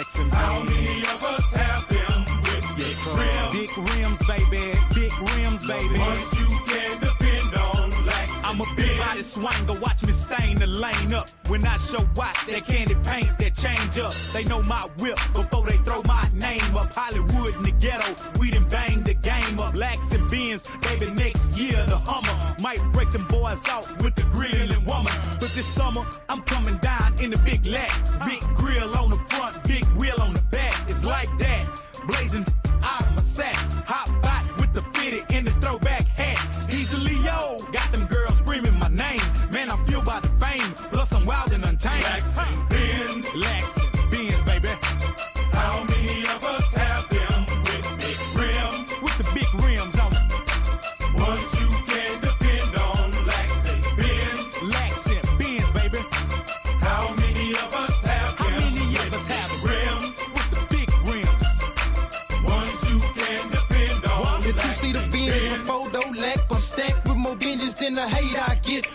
Laxing How many of us have them with big rims? Big rims, baby. Big rims, baby. Once you can depend on Laxing. I'm a big body swanger, watch me stain the lane up. When I show watch that candy paint, that change up. They know my whip before they throw my name up. Hollywood in the ghetto, we done bang the game up. Laxing Benz, baby, next year the Hummer might break them boys out with the grilling woman. But this summer, I'm coming down in the big lack. Big grill on the front, big wheel on the back. It's like that, blazing out of my sack. Hot bot with the fitted and the throwback hat. Easily, yo, got them girls screaming my name. Man, I'm fueled by the fame, plus I'm wild and untamed. Laxing Benz. Laxing Benz, baby. How many of us have them with big rims? With the big rims on them. Once you can depend on Laxing Benz. Laxing Benz, baby. How many of us have them? How many of us have rims? With the big rims. Once you can depend on The two-seater Benz, a four-door lack, I'm stacked with more binges than the hate I get.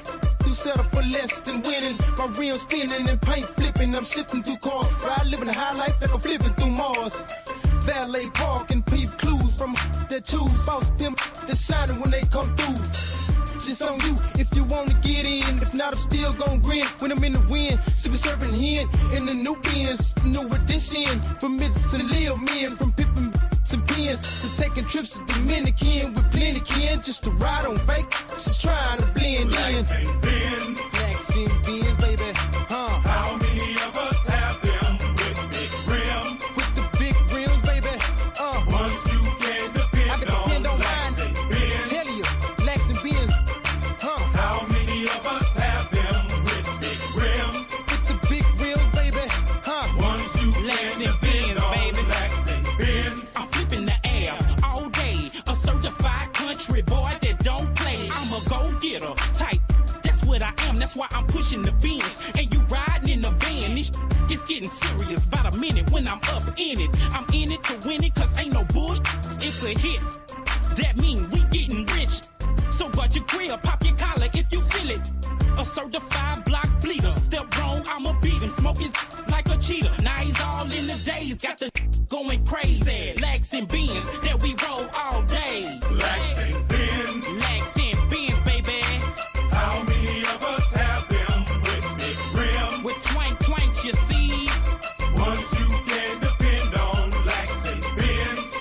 You settle for less than winning. My rims spinning and paint flipping. I'm shifting through cars. Ride living a high life like I'm flipping through Mars. Valet park and peep clues from that choose. Boss pimp that's shining when they come through. It's on you if you wanna get in. If not, I'm still gon' grin when I'm in the wind. Sipping serving hen in the new Benz, new edition. From midst to live men, from pippin' and pins, just taking trips to Dominican with plenty kin, just to ride on fake. Just trying to blend in. Laxing Benz. Laxing Benz, baby. How many of us have them with big rims? With the big rims, baby. Once you can depend I can depend on Laxing mine. Benz. Tell you, Laxing Benz. How many of us have them with big rims? With the big rims, baby. Once you can Laxing depend Benz, on baby. Laxing Benz. I'm flipping the air all day. A certified country boy that don't play. I'm a go-getter type. That's what I am. That's why I'm pushing the Benz. And you riding in the van. This is getting serious. About a minute when I'm up in it. I'm in it to win it, cause ain't no bullshit. It's a hit. That mean we getting rich. So guard your grill, pop your collar if you feel it. A certified block bleeder. Step wrong, I'ma beat him. Smoke is like a cheetah. Now he's all in the days. Got the going crazy. Laxing Benz that we roll all day. Laxing Benz. Laxing Benz, baby. How many of us have them with big rims? With twank, you see. Once you can depend on Laxing Benz.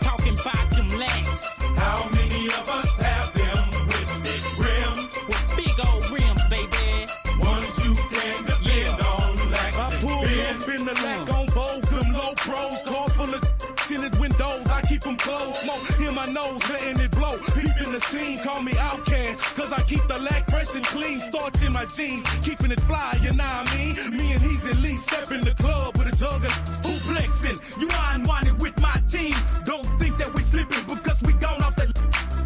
Talking about them lax. How many of us have them with big rims? With big old rims, baby. Once you can depend on Laxing I pull Benz. up in the lack on Vogue, them low pros, car full of tinted windows, I keep them closed, smoke in my nose, letting it blow, deep in the scene, call me outcast, cause I keep the lack fresh and clean, starch in my jeans, keeping it fly, you know what I mean, me and he's at least step in the club with a jug of Who flexing? You unwanted with my team. Don't think that we slipping because we gone off that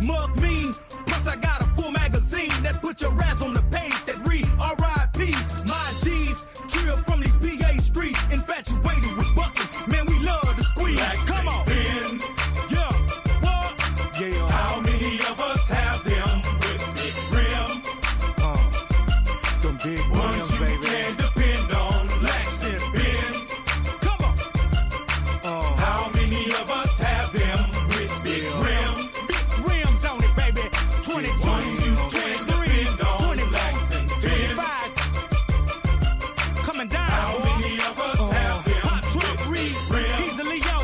mug mean. Plus I got a full magazine that put your ass on the page that read R.I.P. My G's, Trill from these PA streets, infatuated with buckets. Man, we love to squeeze. Come on. Benz. Yeah. What? yeah. How many of us have them with big rims? Them big Once rims, you baby. can depend on Laxing Benz. Come on. How many of us have them with big rims? Big rims on it, baby. 22, Once you can 23, depend on 24, Laxing Benz. 25. Coming down. How boy. many of us have them Hot truck with read. big rims? Easily, yo.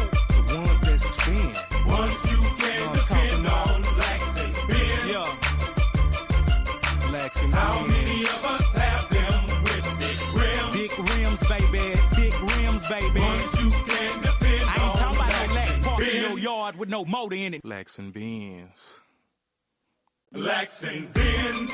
The ones that spin. Once you can I'm depend talking on Laxing Benz. Yeah. Laxing How Benz. many of us have them with big rims? Big rims, baby. Big rims, baby. Once you can depend I ain't talking about no lack on park in your Benz. yard with no motor in it. Laxing Benz. Laxing Benz.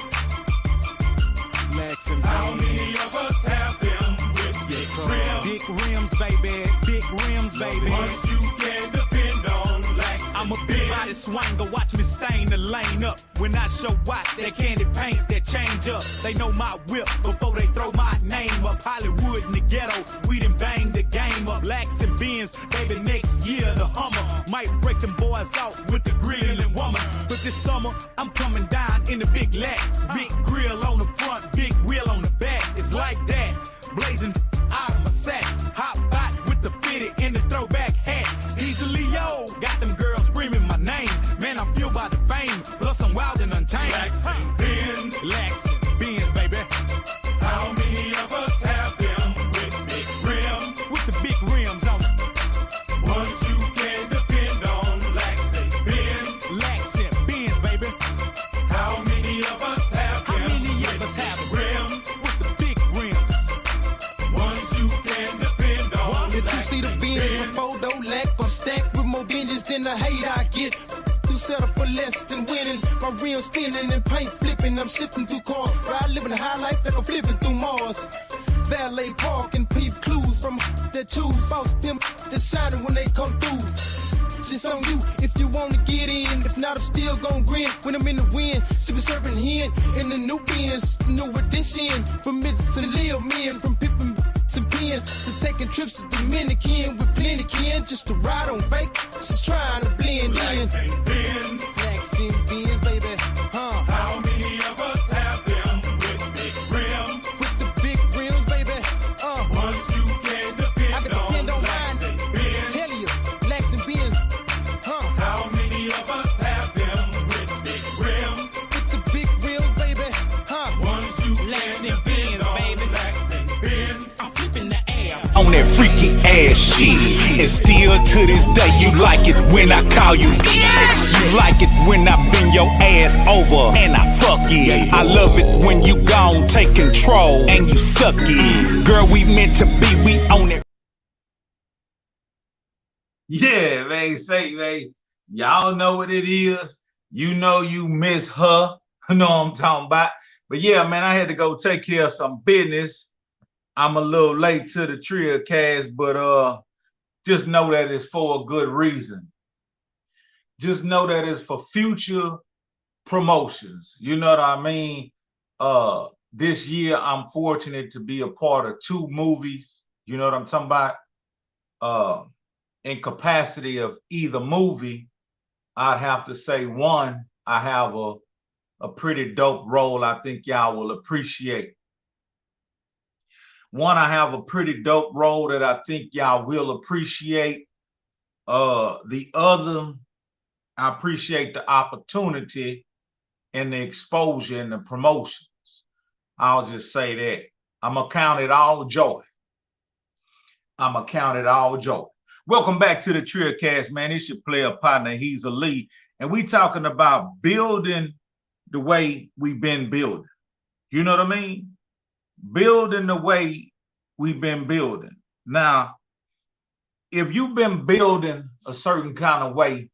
Laxing How Benz. many of us have them with big rims? Big rims, baby. Big rims, baby. Once you can depend on Laxing I'm a big body swanger, watch me stain the lane up. When I show watch that candy paint, that change up. They know my whip before they throw my name up. Hollywood in the ghetto, we done bang the game up. Laxing Benz, baby, next year the Hummer might break them boys out with the grilling woman. But this summer, I'm coming down in the big lack. Big grill on the front, big wheel on the back. It's like that, blazing out of my sack. Hot bot with the fitted plus I'm wild and untamed. Laxing Benz. Laxing Benz, baby. How many of us have them with big rims? With the big rims on it. Ones you can depend on. Laxing Benz. Laxing Benz, baby. How many of us have them? How many of us have them? Rims? With the big rims. Ones you can depend on. If you see the Benz, a photo lack, I'm stacked with more binges than the hate I get. You settle for less than winning. My rims spinning and paint flipping. I'm shifting through cars. Ride living a high life like I'm flipping through Mars. Valet park and peep clues from that choose. Boss them that shining when they come through. It's on you if you wanna get in. If not, I'm still gon' grin when I'm in the wind. Sipping serving hen in the new Benz, new edition. From midst to live men, from pippin' and pins to taking trips to Dominican with plenty kin. Just to ride on fake, just trying to blend in. Laxing Benz. Laxing Benz, baby. How many of us have them with big rims? With the big rims, baby. Ones you can depend I can depend on mine. Laxing Benz. Tell you, Laxing Benz. How many of us have them with big rims? With the big rims, baby. Ones you can Laxing depend Benz, on. baby. Laxing Benz. I'm flipping the air. On that freaky ass shit. And still to this day, you like it when I call you. You like it when I bend your ass over and I fuck it. I love it when you gon' take control and you suck it. Girl, we meant to be, we own it. Yeah, man, say, man, y'all know what it is. You know you miss her. You know what I'm talking about. But yeah, man, I had to go take care of some business. I'm a little late to the Trill Cast, but just know that it's for a good reason. Just know that it's for future promotions. You know what I mean? This year, I'm fortunate to be a part of 2 movies. You know what I'm talking about? In capacity of either movie, I'd have to say one, I have a pretty dope role I think y'all will appreciate. One, I have a pretty dope role that I think y'all will appreciate. The other, I appreciate the opportunity and the exposure and the promotions. I'll just say that. I'm gonna count it all joy. I'm gonna count it all joy. Welcome back to the Trill Cast, man. It's your player partner, he's a Lee. And we talking about building the way we've been building. You know what I mean? Building the way we've been building. Now, if you've been building a certain kind of way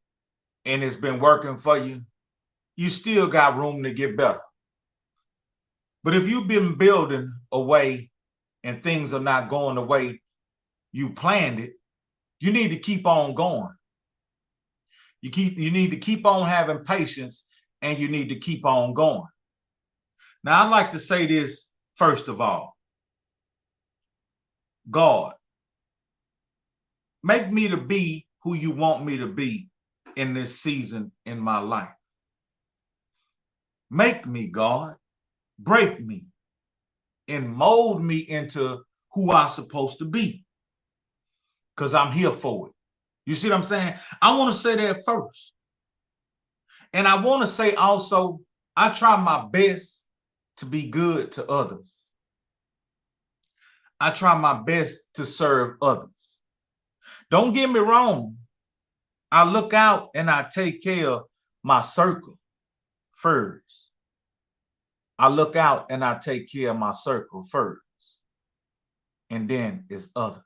and it's been working for you, you still got room to get better. But if you've been building a way and things are not going the way you planned it, you need to keep on going. You need to keep on having patience and you need to keep on going. Now, I'd like to say this first of all. God, make me to be who you want me to be in this season in my life. Make me, God, break me and mold me into who I'm supposed to be, because I'm here for it. You see what I'm saying? I want to say that first. And I want to say also, I try my best to be good to others. I try my best to serve others. Don't get me wrong. I look out and I take care of my circle first. I look out and I take care of my circle first. And then it's others.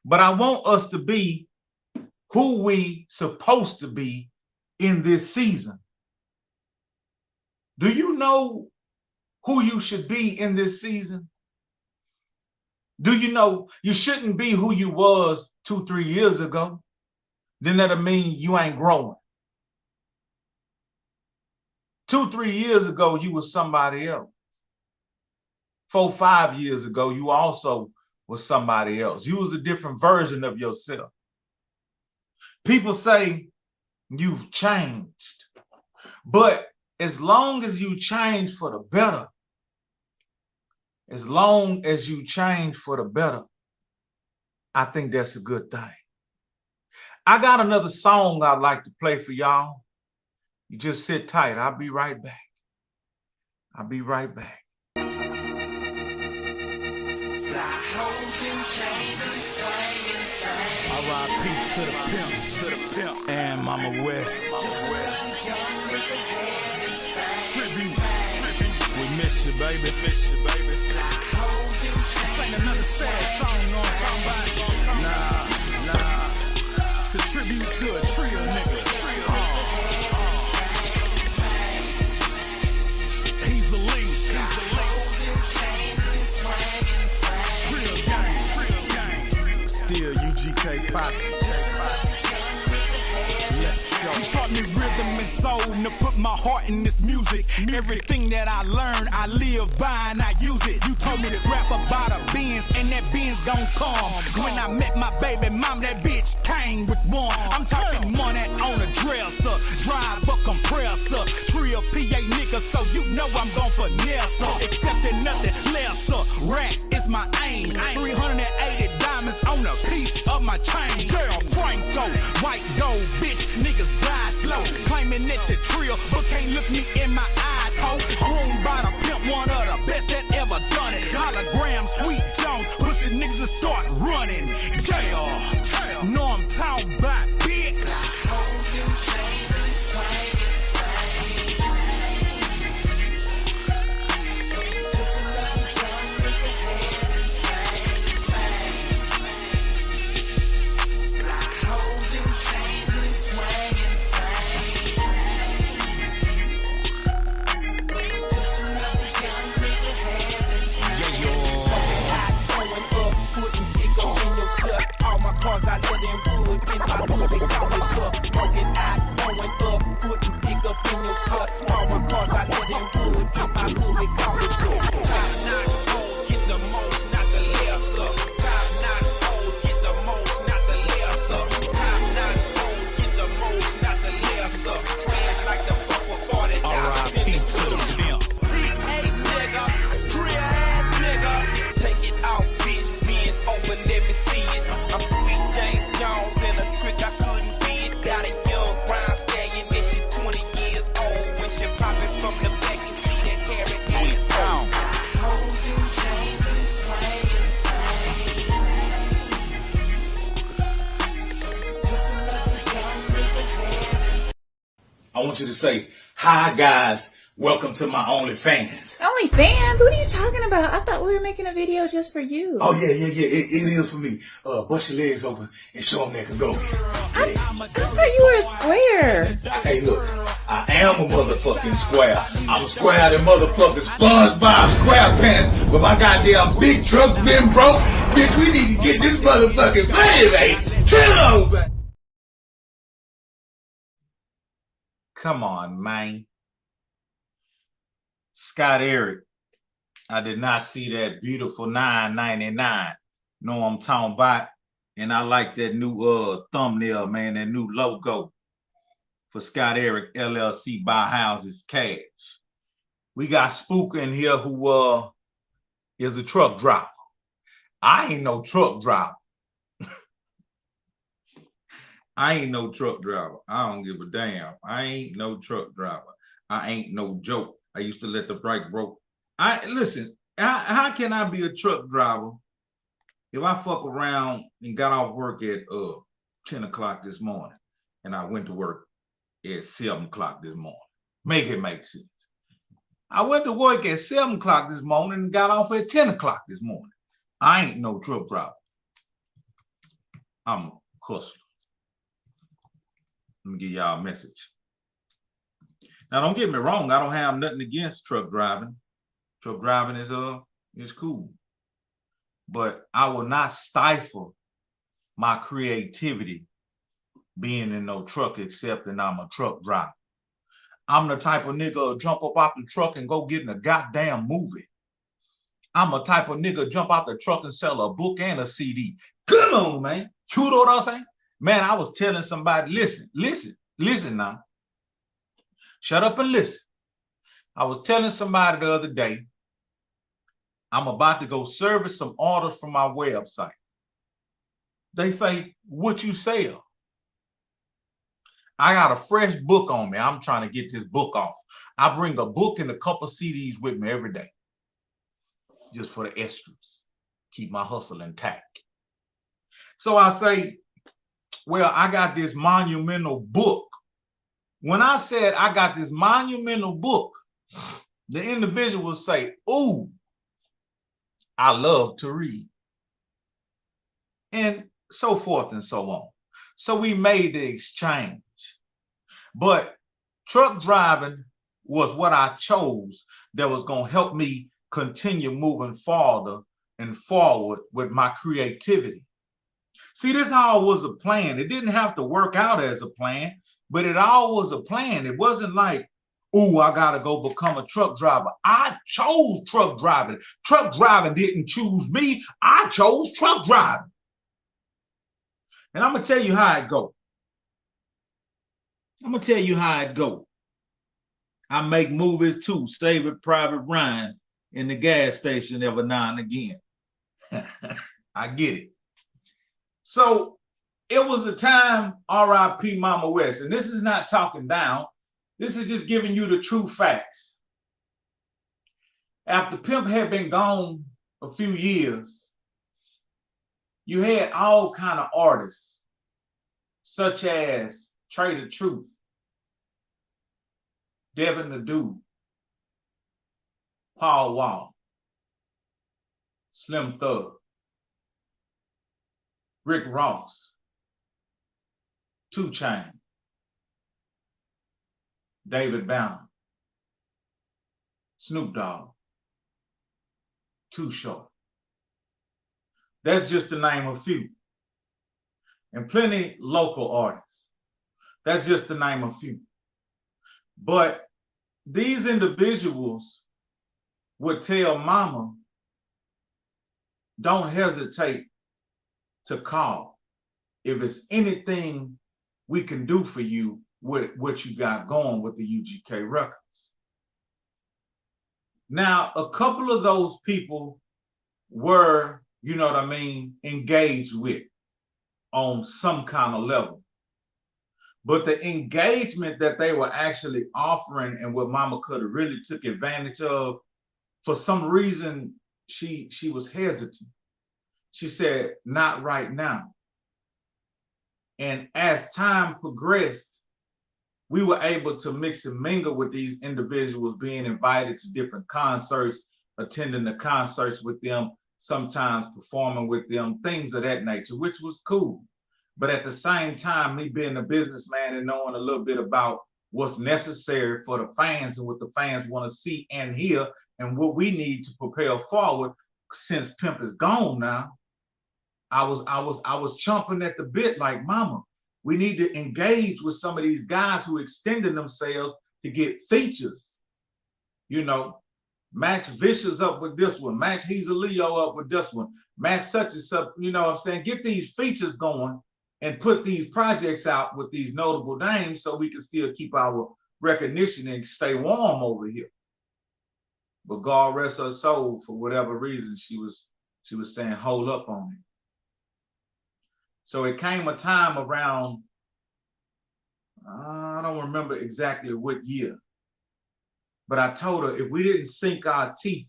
But I want us to be who we supposed to be in this season. Do you know who you should be in this season? Do you know you shouldn't be who you was 2-3 years ago? Then that'll mean you ain't growing. 2-3 years ago, you was somebody else. 4-5 years ago, you also was somebody else. You was a different version of yourself. People say you've changed, but as long as you change for the better, as long as you change for the better, I think that's a good thing. I got another song I'd like to play for y'all. You just sit tight. I'll be right back. I'll be right back. R.I.P. to the pimp, and Mama West. Tribute. We miss you, baby. This ain't another sad song, you know what I'm talking about? Nah. It's a tribute to a Trill nigga. He's a link. Trill gang. Still UGK posse. Let's go. You taught me rhythm and soul and to put my heart in this music. Everything that I learned, I live by and I use it. You told me to rap about a Benz and that Benz gon' come. When I met my baby mom, that bitch came with one. I'm talking money on a dresser, drive a compressor, Trill PA nigga, so you know I'm gon' finesse her. Accepting nothing lesser, racks is my aim. 380 diamonds on a piece of my chain. Girl, Franco, white gold, bitch, niggas die slow. Claiming that you Trill, but can't look me in my eyes, ho. Groomed by the pimp, one of the best that ever done it. Hologram, Sweet Jones, pussy niggas will start running. Yeah, know I'm talking about, bitch. Cause I let in wood in my hood, they call me Buck. Broken eyes going up, putting dick up in your slut. All my cars I let in wood in my hood, they call me Buck. Top notch hoes get the most, not the lesser. Top notch hoes get the most, not the lesser. Top notch hoes get the most, not the lesser. Trash like the fuck with $40. R.I.P. to the pimp. nigga, Trill ass nigga. Take it out, bitch, being open, let me see it. I'm Sweet James Jones and a trick I couldn't beat. Got a young brown stallion and she 20 years old. When she popping from the back, you see that carrot ass on. I want you to say, hi guys, welcome to my OnlyFans. OnlyFans? What are you talking about? I thought we were making a video just for you. Oh yeah, it is for me. Bust your legs open and show them they can go. I thought you were a square. Hey look, I am a motherfucking square. I'm a square than motherfucking SpongeBob SquarePants. But my goddamn big truck been broke. Bitch, we need to get this motherfucking baby. Chill over. Come on, man. Scott Eric, I did not see that beautiful $9.99. Know I'm talking about. And I like that new thumbnail, man, that new logo for Scott Eric LLC, Buy Houses Cash. We got Spook in here who is a truck driver. I ain't no truck driver. I ain't no truck driver. I don't give a damn. I ain't no truck driver. I ain't no joke. I used to let the brake broke. Listen, how can I be a truck driver if I fuck around and got off work at 10 o'clock this morning and I went to work at 7 o'clock this morning? Make it make sense. I went to work at 7 o'clock this morning and got off at 10 o'clock this morning. I ain't no truck driver. I'm a hustler. Let me give y'all a message. Now, don't get me wrong. I don't have nothing against truck driving. Truck driving is cool. But I will not stifle my creativity being in no truck except that I'm a truck driver. I'm the type of nigga who jump up out the truck and go get in a goddamn movie. I'm a type of nigga jump out the truck and sell a book and a CD. Come on, man. You know what I'm saying? Man, I was telling somebody, listen now. Shut up and listen. I was telling somebody the other day, I'm about to go service some orders from my website. They say, what you sell? I got a fresh book on me. I'm trying to get this book off. I bring a book and a couple CDs with me every day, just for the extras. Keep my hustle intact. So I say, well, I got this monumental book. When I said I got this monumental book, the individual will say, ooh, I love to read. And so forth and so on. So we made the exchange. But truck driving was what I chose that was going to help me continue moving farther and forward with my creativity. See, this all was a plan. It didn't have to work out as a plan, but it all was a plan. It wasn't like, ooh, I got to go become a truck driver. I chose truck driving. Truck driving didn't choose me. I chose truck driving. And I'm going to tell you how it goes. I make movies too, Saving Private Ryan in the gas station every now and again. I get it. So it was a time, R.I.P. Mama West, and this is not talking down. This is just giving you the true facts. After Pimp had been gone a few years, you had all kind of artists, such as Trey the Truth, Devin the Dude, Paul Wall, Slim Thug, Rick Ross, 2 Chainz, David Banner, Snoop Dogg, Too Short. That's just to name a few. And plenty local artists. That's just to name a few. But these individuals would tell mama, don't hesitate to call if it's anything we can do for you with what you got going with the UGK Records. Now, a couple of those people were, you know what I mean, engaged with on some kind of level. But the engagement that they were actually offering and what Mama could have really took advantage of, for some reason, she was hesitant. She said, not right now. And as time progressed, we were able to mix and mingle with these individuals, being invited to different concerts, attending the concerts with them, sometimes performing with them, things of that nature, which was cool. But at the same time, me being a businessman and knowing a little bit about what's necessary for the fans and what the fans want to see and hear and what we need to propel forward, since Pimp is gone now, I was chomping at the bit like, mama, we need to engage with some of these guys who extended themselves to get features. You know, match Vicious up with this one, match He's a Leo up with this one, match such and such, you know what I'm saying? Get these features going and put these projects out with these notable names so we can still keep our recognition and stay warm over here. But God rest her soul, for whatever reason, she was saying, hold up on it. So it came a time around, I don't remember exactly what year, but I told her if we didn't sink our teeth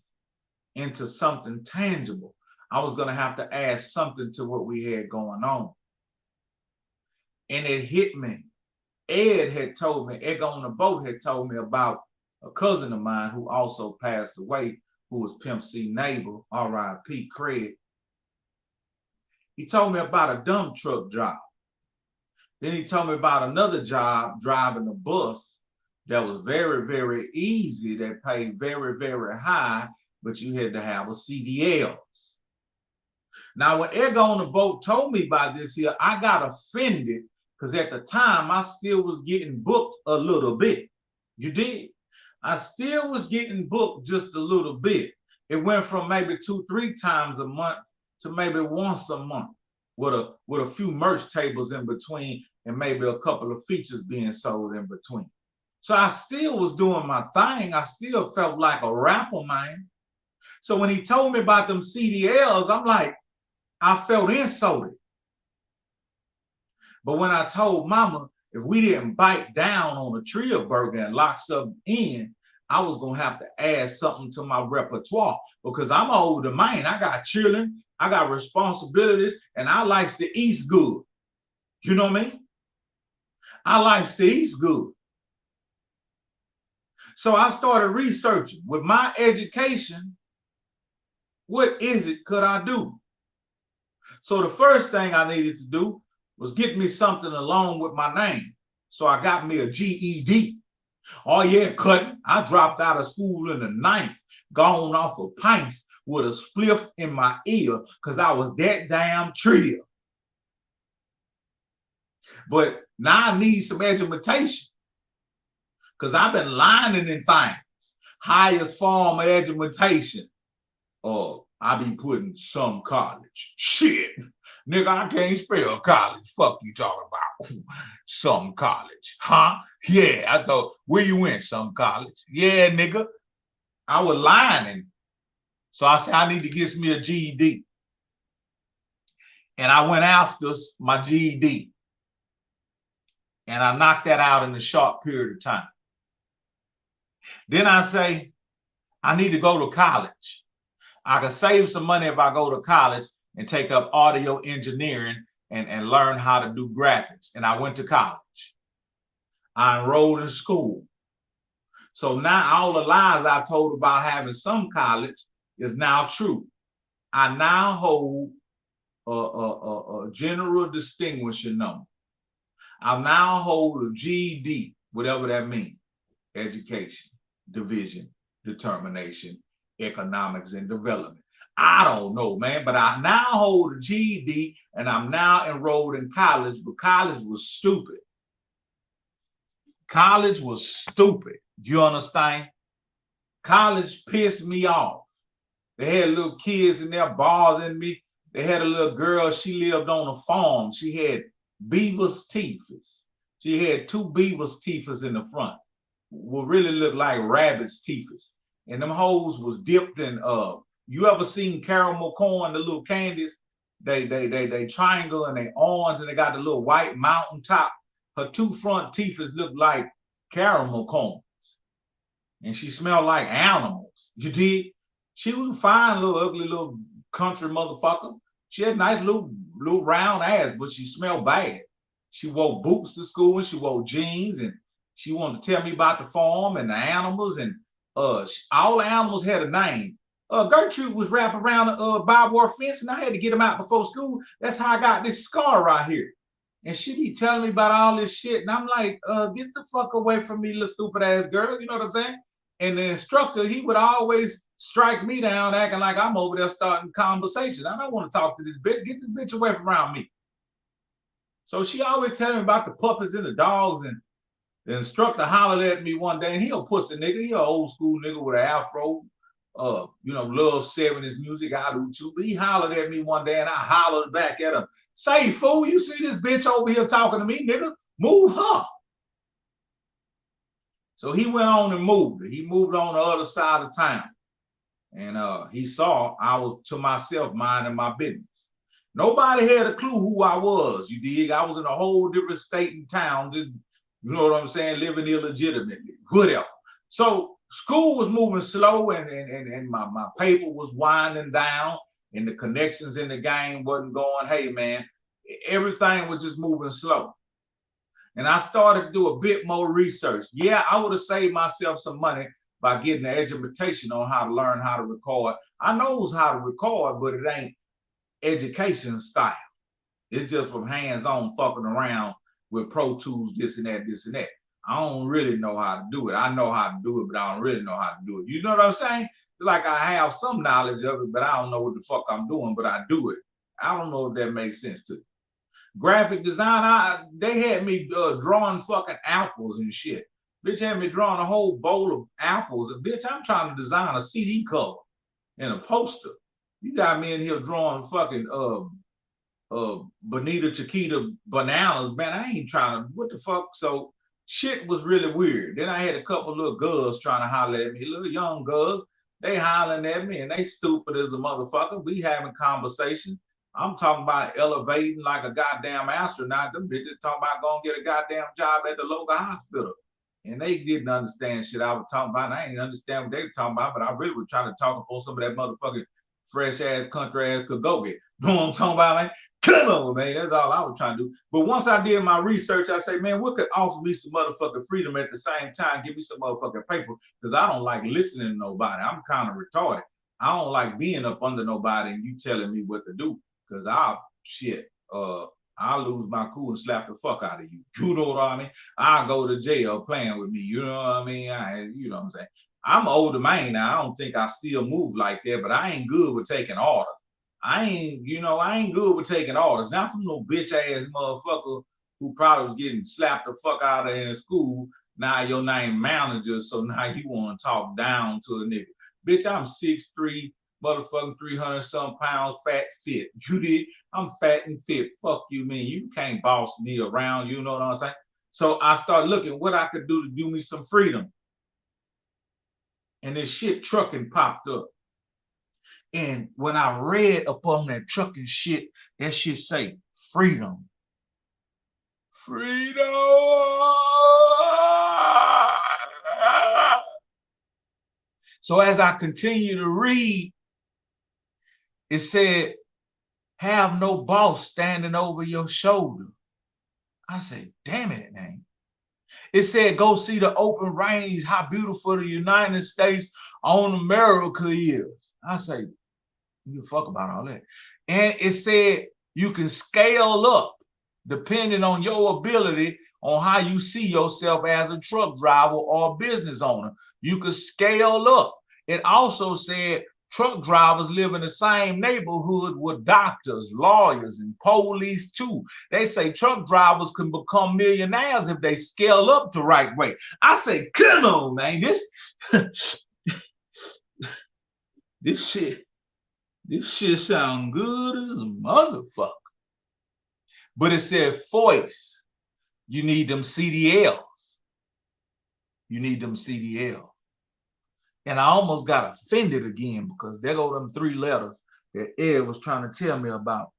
into something tangible, I was going to have to add something to what we had going on. And it hit me. Ed had told me, Ed on the Boat had told me about a cousin of mine who also passed away, who was Pimp C neighbor, R.I.P. Craig. He told me about a dump truck job. Then he told me about another job driving a bus that was very, very easy, that paid very, very high, but you had to have a CDLs. Now, when Ed on the Boat told me about this here, I got offended because at the time I still was getting booked a little bit. You did. I still was getting booked just a little bit. It went from maybe 2-3 times a month to maybe once a month, with a few merch tables in between and maybe a couple of features being sold in between. So I still was doing my thing. I still felt like a rapper, man. So when he told me about them CDLs, I'm like, I felt insulted. But when I told mama if we didn't bite down on a Trill burger and lock something in, I was gonna have to add something to my repertoire because I'm an older man. I got children, I got responsibilities, and I likes to eat good. You know what I mean? I likes to eat good. So I started researching with my education, what is it could I do? So the first thing I needed to do was get me something along with my name. So I got me a GED. Oh yeah, cutting. I dropped out of school in the 9th, gone off a pint with a spliff in my ear because I was that damn trill. But now I need some education because I've been lining in things. Highest form of education. I be putting some college. Shit. Nigga, I can't spell college. Fuck you talking about. Some college. Huh? Yeah, I thought, where you went? Some college. Yeah, nigga. I was lying. So I said, I need to get me a GED. And I went after my GED. And I knocked that out in a short period of time. Then I say, I need to go to college. I can save some money if I go to college and take up audio engineering and learn how to do graphics. And I went to college. I enrolled in school. So now all the lies I told about having some college is now true. I now hold a general distinguishing number. I now hold a GED, whatever that means. Education, division, determination, economics, and development. I don't know, man, but I now hold a GED and I'm now enrolled in college, but college was stupid. College was stupid. Do you understand? College pissed me off. They had little kids in there bothering me. They had a little girl, she lived on a farm. She had beaver's teeth. She had 2 beaver's teeth in the front. What really looked like rabbit's teeth. And them hoes was dipped in you ever seen caramel corn, the little candies? They triangle and they orange and they got the little white mountain top. Her 2 front teeth looked like caramel corns. And she smelled like animals. You did? She was a fine little ugly little country motherfucker. She had a nice little round ass, but she smelled bad. She wore boots to school and she wore jeans and she wanted to tell me about the farm and the animals and all the animals had a name. Gertrude was wrapped around a barbed wire fence and I had to get him out before school. That's how I got this scar right here. And she be telling me about all this shit. And I'm like, get the fuck away from me, little stupid ass girl. You know what I'm saying? And the instructor, he would always strike me down, acting like I'm over there starting conversation. I don't want to talk to this bitch. Get this bitch away from around me. So she always telling me about the puppies and the dogs. And the instructor hollered at me one day, and he a pussy nigga. He an old school nigga with an afro. Love 70s music, I do too. But he hollered at me one day, and I hollered back at him. Say, fool, you see this bitch over here talking to me, nigga? Move her. So he went on and moved. He moved on the other side of town. And he saw I was to myself minding my business. Nobody had a clue who I was, you dig? I was in a whole different state and town, you know what I'm saying, living illegitimately, whatever. So school was moving slow and my paper was winding down and the connections in the game wasn't going, hey man, everything was just moving slow. And I started to do a bit more research. Yeah, I would have saved myself some money by getting the education on how to learn how to record. I knows how to record, but it ain't education style. It's just from hands-on fucking around with Pro Tools, this and that, this and that. I don't really know how to do it. I know how to do it, but I don't really know how to do it. You know what I'm saying? Like I have some knowledge of it, but I don't know what the fuck I'm doing, but I do it. I don't know if that makes sense to you. Graphic design, they had me drawing fucking apples and shit. Bitch had me drawing a whole bowl of apples. And bitch, I'm trying to design a CD cover and a poster. You got me in here drawing fucking Bonita Chiquita bananas. Man, I ain't trying to, what the fuck? So shit was really weird. Then I had a couple little girls trying to holler at me, little young girls. They hollering at me and they stupid as a motherfucker. We having conversation. I'm talking about elevating like a goddamn astronaut. Them bitches talking about going to get a goddamn job at the local hospital. And they didn't understand shit I was talking about. I ain't understand what they were talking about, but I really was trying to talk about some of that motherfucking fresh ass country ass could go get. You know what I'm talking about, man? Come on, man. That's all I was trying to do. But once I did my research, I say, man, what could offer me some motherfucking freedom at the same time? Give me some motherfucking paper, because I don't like listening to nobody. I'm kind of retarded. I don't like being up under nobody and you telling me what to do, because I'll lose my cool and slap the fuck out of you. You know what I mean? I'll go to jail playing with me. You know what I mean? You know what I'm saying? I'm older man now. I don't think I still move like that, but I ain't good with taking orders. I ain't good with taking orders. Not from no bitch ass motherfucker who probably was getting slapped the fuck out of in school. Now your name manager, so now you want to talk down to a nigga. Bitch, I'm 6'3", motherfucking 300 some pounds, fat, fit. You did? I'm fat and fit. Fuck you, mean you can't boss me around. You know what I'm saying? So I started looking what I could do to give me some freedom. And this shit trucking popped up. And when I read upon that trucking shit, that shit say freedom. Freedom. So as I continue to read, it said, have no boss standing over your shoulder. I said, damn it, man. It said, go see the open range, how beautiful the United States on America is. I say, you fuck about all that. And it said, you can scale up depending on your ability on how you see yourself as a truck driver or a business owner. You could scale up. It also said, truck drivers live in the same neighborhood with doctors, lawyers, and police too. They say truck drivers can become millionaires if they scale up the right way. I say, come on, man. This shit sound good as a motherfucker. But it said, voice, you need them CDLs. You need them CDLs. And I almost got offended again because there go them 3 letters that Ed was trying to tell me about.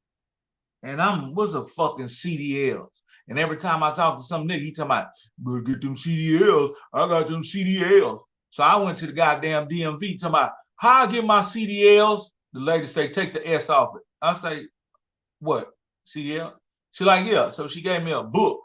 And what's a fucking CDLs? And every time I talk to some nigga, he talking about, better get them CDLs. I got them CDLs. So I went to the goddamn DMV talking about, how I get my CDLs? The lady say, take the S off it. I say, what, CDL? She like, yeah. So she gave me a book.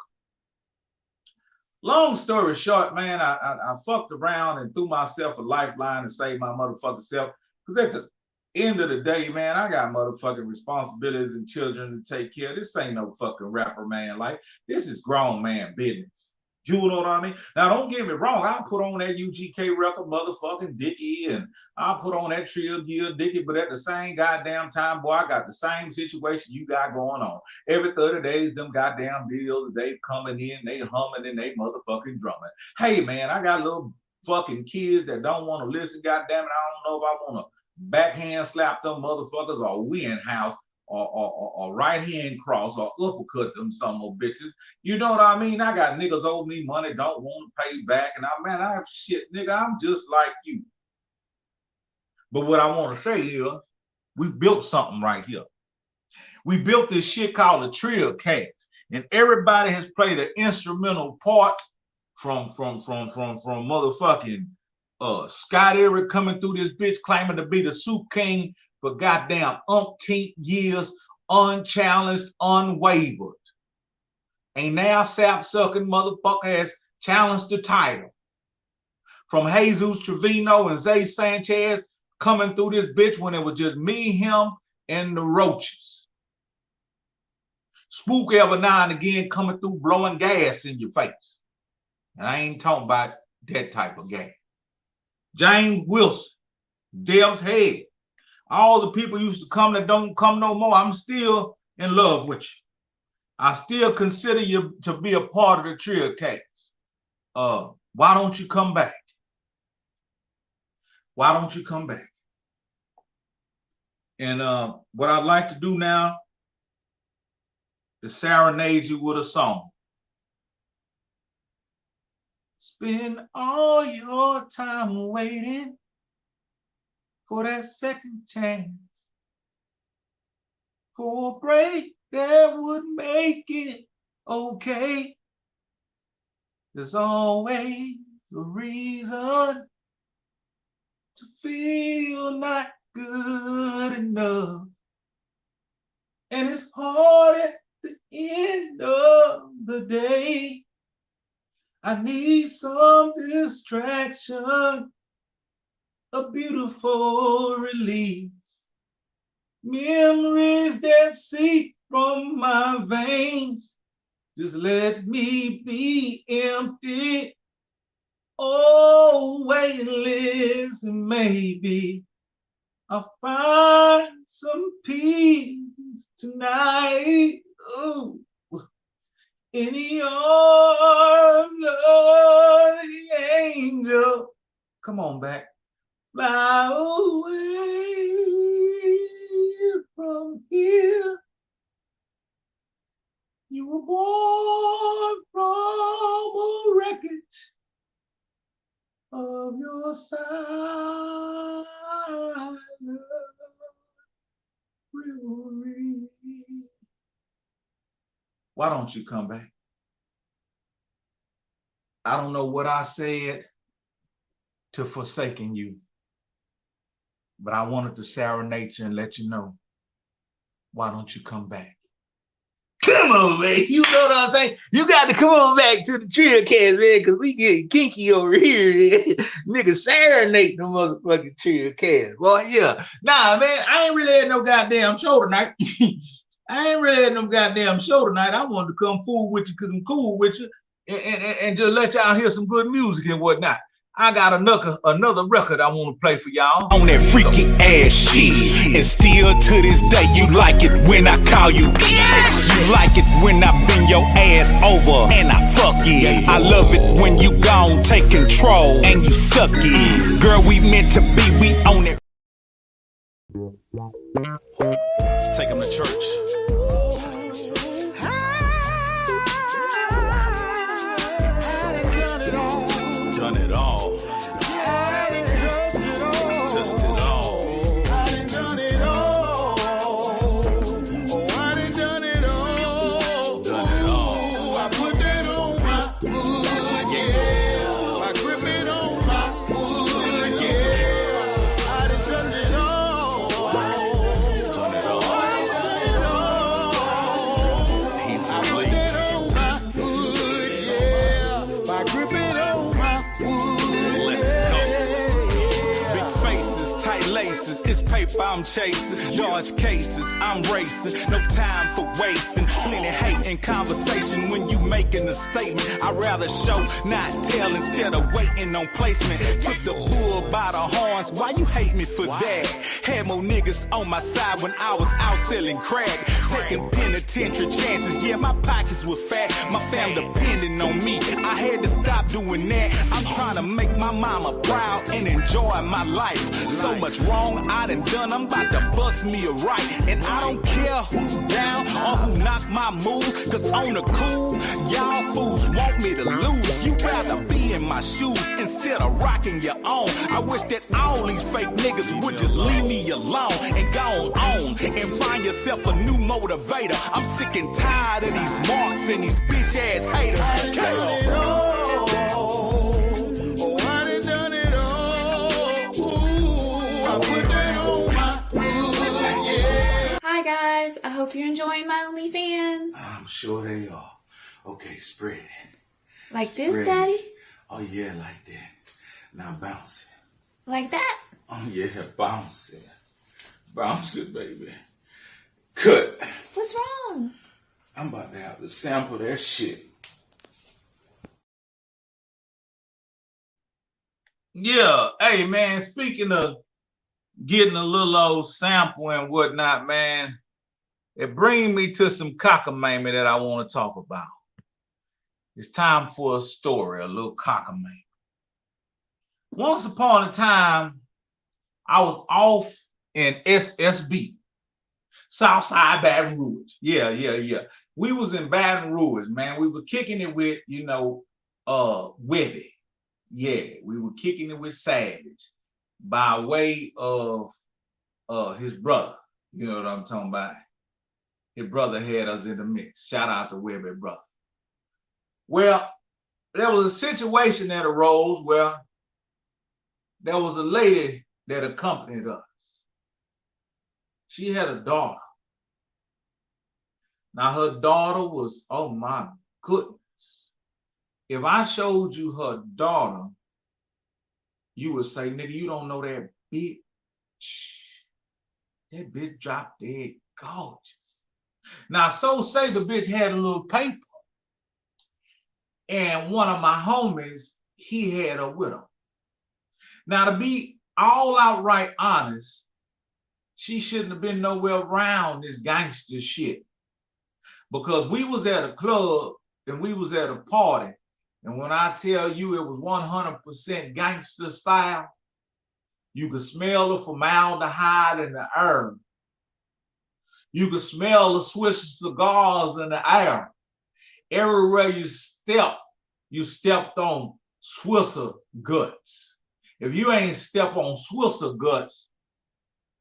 Long story short, man, I fucked around and threw myself a lifeline to save my motherfucking self. Because at the end of the day, man, I got motherfucking responsibilities and children to take care of. This ain't no fucking rapper, man. Like, this is grown man business. You know what I mean? Now, don't get me wrong. I'll put on that UGK record, motherfucking Dickie, and I'll put on that Trill Cast Dickie, but at the same goddamn time, boy, I got the same situation you got going on. Every 30 days, them goddamn bills, they coming in, they humming, and they motherfucking drumming. Hey, man, I got little fucking kids that don't want to listen, goddamn it. I don't know if I want to backhand slap them motherfuckers or win house. Or right hand cross or uppercut them some more bitches. You know what I mean? I got niggas owe me money, don't want to pay back. And I have shit, nigga, I'm just like you. But what I want to say is, we built something right here. We built this shit called the Trill Cast. And everybody has played an instrumental part from motherfucking Scott Eric coming through this bitch claiming to be the soup king for goddamn umpteenth years, unchallenged, unwavered. And now sap-sucking motherfucker has challenged the title. From Jesus Trevino and Zay Sanchez coming through this bitch when it was just me, him, and the roaches. Spook every now and again coming through blowing gas in your face. And I ain't talking about that type of gas. James Wilson, Deb's Head. All the people used to come that don't come no more. I'm still in love with you. I still consider you to be a part of the Trill Cast. Why don't you come back? Why don't you come back? And what I'd like to do now is serenade you with a song. Spend all your time waiting for that second chance, for a break that would make it okay. There's always a reason to feel not good enough. And it's hard at the end of the day. I need some distraction, a beautiful release. Memories that seep from my veins. Just let me be empty. Oh, wait and listen, maybe I'll find some peace tonight. Ooh. In the arms of the angel. Come on back. Fly away from here. You were born from a wreckage of your silent revelry. Why don't you come back? I don't know what I said to forsaking you, but I wanted to serenade you and let you know, why don't you come back? Come on, man. You know what I'm saying? You got to come on back to the Trill Cast, man, because we get kinky over here. Nigga serenade the motherfucking Trill Cast. Boy, yeah. Nah, man, I ain't really had no goddamn show tonight. I ain't really had no goddamn show tonight. I wanted to come fool with you because I'm cool with you and just let y'all hear some good music and whatnot. I got another record I want to play for y'all. On that freaky ass shit. And still to this day, you like it when I call you. You like it when I bend your ass over and I fuck it. I love it when you gon' take control and you suck it. Girl, we meant to be, we own it. Take him to church. Done it all. Just it all. I done done it all. Oh, I done done it all. Done it all. I put that on my wood, yeah. I grip it on my wood, yeah. I done done it all. Done it all. He's I put that on my wood, yeah. I grip it on my wood. Let's go. Big faces, tight laces, it's paper I'm chasing. Large cases, I'm racing. No time for wasting. Plenty hate in conversation when you making a statement. I'd rather show, not tell, instead of waiting on placement. Took the bull by the horns, why you hate me for that? Had more niggas on my side when I was out selling crack. Taking penitentiary chances, yeah, my pockets were fat. My fam depending on me, I had to stop doing that. I'm trying to make my mama proud and enjoy my life. So much wrong I done done, I'm about to bust me a right. And I don't care who down or who knock my moves, cause on the cool, y'all fools want me to lose. You rather be in my shoes instead of rocking your own. I wish that all these fake niggas would just leave me alone and go on and find yourself a new motivator. I'm sick and tired of these marks and these bitch ass haters. Done it all. Oh, I done done it all. Ooh, I put that on my wood, yeah. Hi guys, I hope you're enjoying my OnlyFans. I'm sure they are. Okay, spread it. Like Spread this, it. Daddy? Oh yeah, like that. Now bounce it. Like that? Oh yeah, bounce it. Bounce it, baby. Cut. What's wrong? I'm about to have to sample that shit. Yeah, hey man, speaking of getting a little old sample and whatnot, man, it brings me to some cockamamie that I want to talk about. It's time for a story, a little cockamamie. Once upon a time, I was off in SSB, Southside Baton Rouge. Yeah. We was in Baton Rouge, man. We were kicking it with, Webby. Yeah, we were kicking it with Savage by way of his brother. You know what I'm talking about? his brother had us in the mix. Shout out to Webby brother. Well, there was a situation that arose where there was a lady that accompanied us. She had a daughter. Now her daughter was, oh my goodness. If I showed you her daughter, you would say, nigga, you don't know that bitch. That bitch dropped dead gorgeous. Now, so say the bitch had a little paper, and one of my homies, he had her with him. Now, to be all outright honest, she shouldn't have been nowhere around this gangster shit, because we was at a club and we was at a party, and when I tell you it was 100% gangster style, you could smell the formaldehyde in the air. You could smell the Swiss cigars in the air. Everywhere you stepped on Swisser guts. If you ain't stepped on Swisser guts,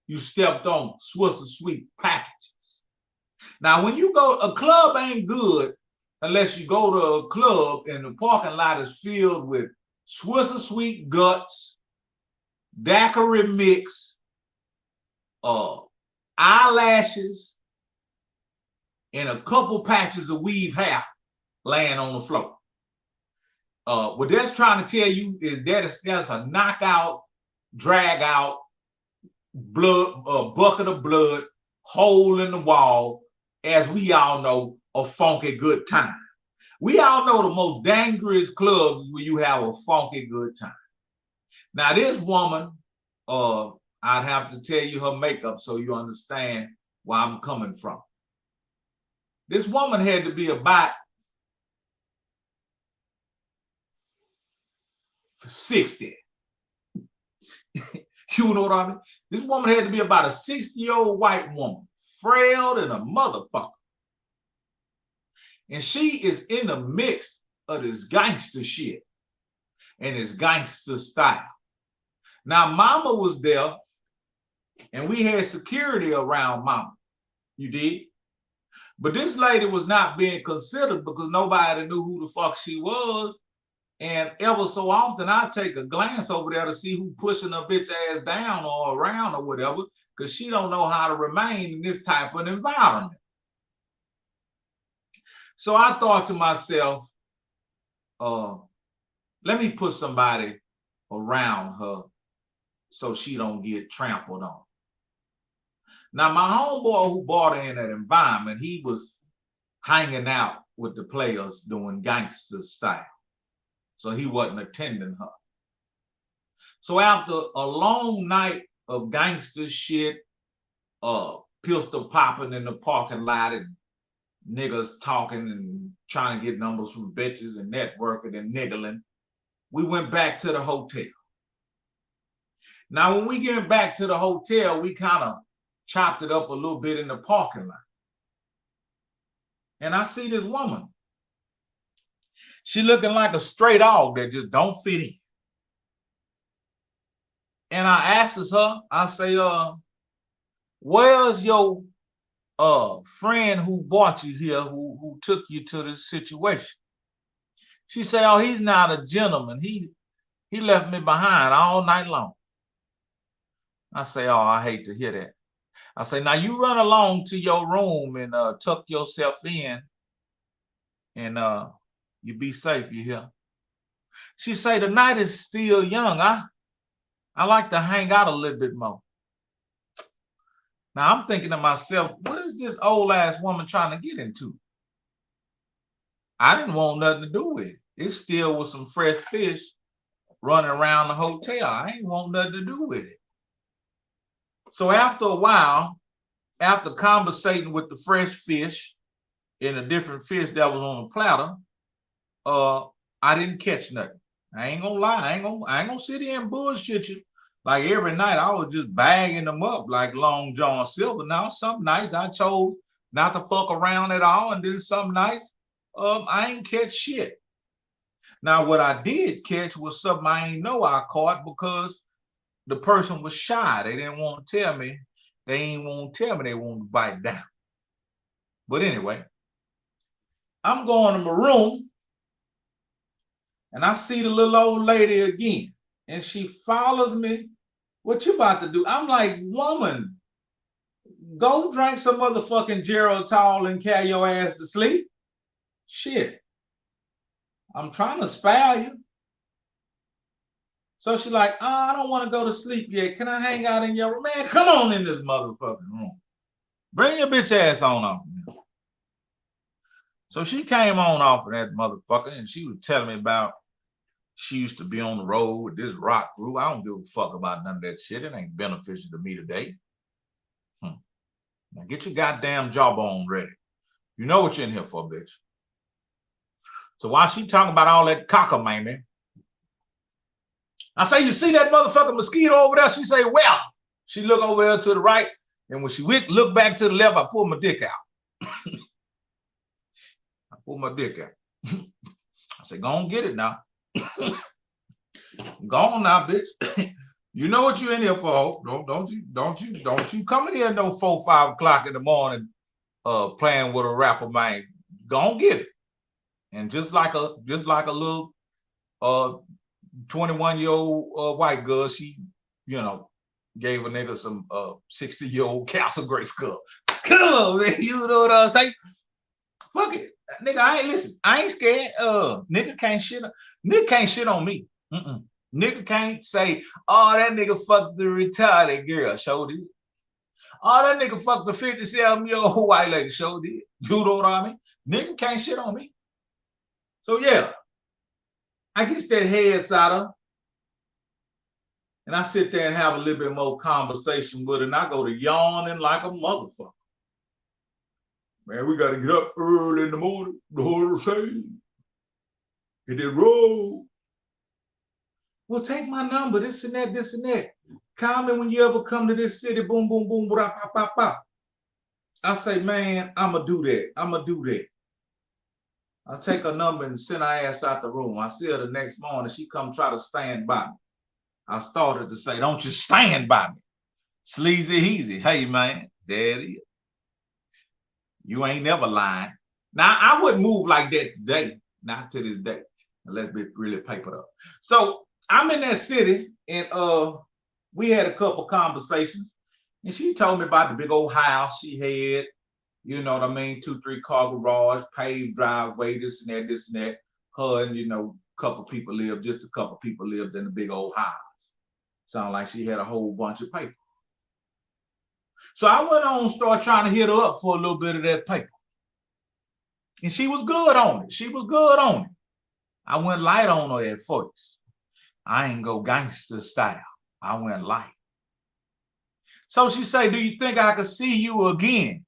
you stepped on Swisser sweet packages. Now, when you go, a club ain't good unless you go to a club and the parking lot is filled with Swisser sweet guts, daiquiri mix, eyelashes, and a couple patches of weave hair laying on the floor. What that's trying to tell you is that's a knockout, drag out, blood, bucket of blood, hole in the wall, as we all know, a funky good time. We all know the most dangerous clubs where you have a funky good time. Now, this woman, I'd have to tell you her makeup so you understand where I'm coming from. This woman had to be about 60. You know what I mean? This woman had to be about a 60-year-old white woman, frail and a motherfucker. And she is in the mix of this gangster shit and this gangster style. Now, mama was there, and we had security around mama. You did? But this lady was not being considered because nobody knew who the fuck she was. And ever so often, I take a glance over there to see who pushing her bitch ass down or around or whatever, because she don't know how to remain in this type of environment. So I thought to myself, let me put somebody around her so she don't get trampled on. Now, my homeboy who brought her in that environment, he was hanging out with the players doing gangster style. So he wasn't attending her. So after a long night of gangster shit, pistol popping in the parking lot and niggas talking and trying to get numbers from bitches and networking and niggling, we went back to the hotel. Now, when we get back to the hotel, we kind of chopped it up a little bit in the parking lot. And I see this woman. She looking like a stray dog that just don't fit in. And I asks her, I say, where's your friend who brought you here, who took you to this situation? She say, oh, he's not a gentleman. He left me behind all night long. I say, oh, I hate to hear that. I say, now you run along to your room and tuck yourself in, and you be safe, you hear? She say, the night is still young. I like to hang out a little bit more. Now I'm thinking to myself, what is this old ass woman trying to get into? I didn't want nothing to do with it. It still was some fresh fish running around the hotel. I ain't want nothing to do with it. So after a while, after conversating with the fresh fish and the different fish that was on the platter, I didn't catch nothing. I ain't gonna lie. I ain't gonna sit here and bullshit you. Like every night I was just bagging them up like Long John Silver. Now some nights I chose not to fuck around at all, and then some nights I ain't catch shit. Now what I did catch was something I ain't know I caught because the person was shy. They didn't want to tell me. They ain't want to tell me they wanted to bite down. But anyway, I'm going to my room and I see the little old lady again. And she follows me. What you about to do? I'm like, woman, go drink some motherfucking Geritol and carry your ass to sleep. Shit. I'm trying to spare you. So she's like, oh, I don't want to go to sleep yet. Can I hang out in your room? Man, come on in this motherfucking room. Bring your bitch ass on off. So she came on off of that motherfucker and she was telling me about she used to be on the road with this rock group. I don't give a fuck about none of that shit. It ain't beneficial to me today. Now get your goddamn jawbone ready. You know what you're in here for, bitch. So while she talking about all that cockamamie, I say, you see that motherfucking mosquito over there? She say, well, she look over there to the right. And when she look back to the left, I pull my dick out. I pull my dick out. I say, go on, get it now. Go on now, bitch. You know what you in here for. Don't you come in here no 4, 5 o'clock in the morning playing with a rapper, man. Go on, get it. And just like a little 21-year-old white girl, she, you know, gave a nigga some 60-year-old Castle Grace girl. Come on, man. You know what I'm saying? Fuck it. Nigga, I ain't scared. Nigga can't shit on me. Nigga can't say, oh, that nigga fucked the retarded girl. Show did. Oh, that nigga fucked the 57-year-old white lady. Show did. You know what I mean? Nigga can't shit on me. So yeah, I get that head side up, and I sit there and have a little bit more conversation with her, and I go to yawning like a motherfucker. Man, we gotta get up early in the morning, the whole same. Hit that road. Well, take my number, this and that, this and that. Call me when you ever come to this city, boom, boom, boom, blah, pop, pop, pop. I say, man, I'ma do that. I take her number and send her ass out the room. I see her the next morning. She come try to stand by me. I started to say, don't you stand by me. Sleazy Heezy. Hey, man, there it is. You ain't never lying. Now, I wouldn't move like that today. Not to this day. Let's be really papered up. So I'm in that city and we had a couple conversations. And she told me about the big old house she had. You know what I mean? 2, 3 car garage, paved driveway, this and that. Her and, you know, a couple people lived in the big old house. Sound like she had a whole bunch of paper. So I went on and started trying to hit her up for a little bit of that paper. And she was good on it. I went light on her at first. I ain't go gangster style. I went light. So she say, do you think I could see you again?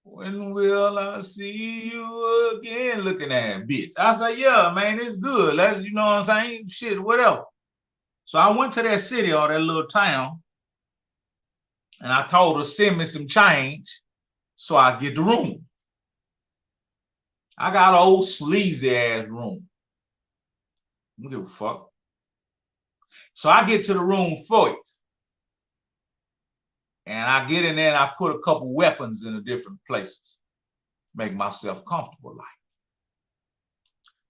When will I see you again? Looking at bitch. I say, yeah, man, it's good. Let's, you know what I'm saying? Shit, whatever. So I went to that city or that little town and I told her, send me some change so I get the room. I got an old sleazy ass room. I don't give a fuck. So I get to the room first. And I get in there and I put a couple weapons in the different places. Make myself comfortable like.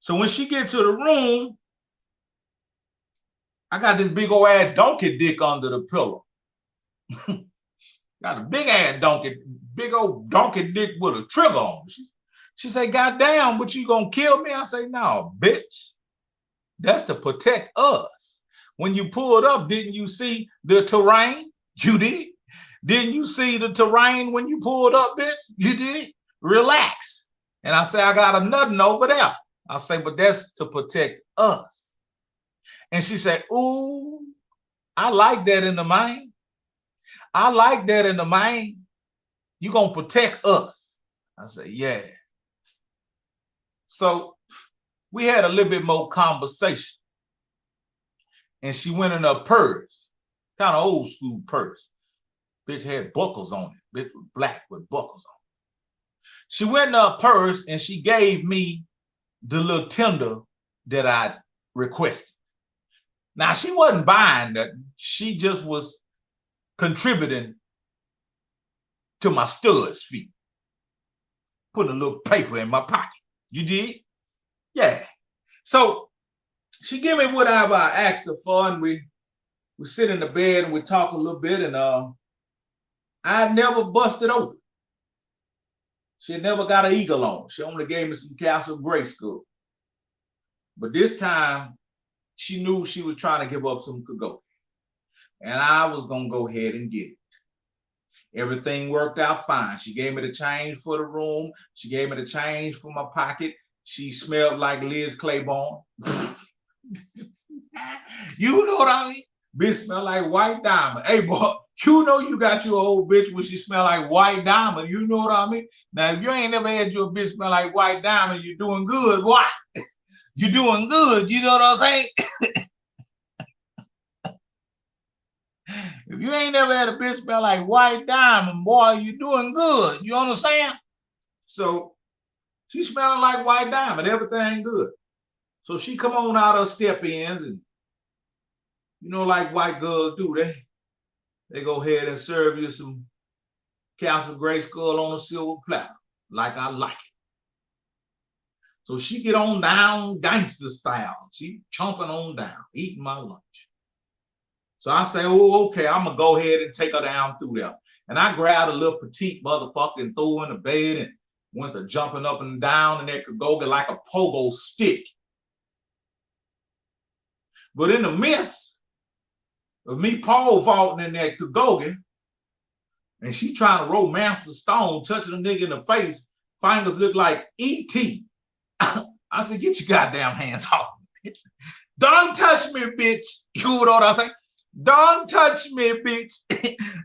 So when she get to the room, I got this big old ass donkey dick under the pillow. Got a big old donkey dick with a trigger on. She say, God damn, but you gonna kill me? I say, no, bitch. That's to protect us. When you pulled up, didn't you see the terrain? You did. Didn't you see the terrain when you pulled up, bitch? You did. Relax. And I say, I got a nothing over there. I say, but that's to protect us. And she said, ooh, I like that in the main. I like that in the main. You gonna protect us. I say, yeah. So we had a little bit more conversation. And she went in her purse, kind of old school purse. Bitch had buckles on it. Bitch was black with buckles on it. She went in her purse and she gave me the little tender that I requested. Now, she wasn't buying that. She just was contributing to my studs fee. putting a little paper in my pocket. You did? Yeah. So she gave me whatever I asked her for, and we sit in the bed and we talk a little bit, and I never busted open. She never got an eagle on. She only gave me some Castle Grayskull. But this time, she knew she was trying to give up some Kagoki. And I was going to go ahead and get it. Everything worked out fine. She gave me the change for the room. She gave me the change for my pocket. She smelled like Liz Claiborne. You know what I mean? Bitch smell like white diamond. Hey, boy, you know you got your old bitch when she smell like white diamond. You know what I mean? Now, if you ain't never had your bitch smell like white diamond, you're doing good. What? You're doing good. You know what I'm saying? If you ain't never had a bitch smell like white diamond, boy, you're doing good. You understand? So she smelling like white diamond. Everything good. So she come on out her step-ins, and you know, like white girls do, they go ahead and serve you some Castle Grayskull on a silver platter, like I like it. So she get on down gangster style. She chomping on down, eating my lunch. So I say, oh, okay, I'm gonna go ahead and take her down through there. And I grabbed a little petite motherfucker and threw her in the bed and went to jumping up and down, and that could go like a pogo stick. But in the midst of me pole vaulting in that Kagogi, and she trying to romance the stone, touching a nigga in the face, fingers look like E.T. I said, get your goddamn hands off me, bitch. Don't touch me, bitch. You know what I say? Don't touch me, bitch.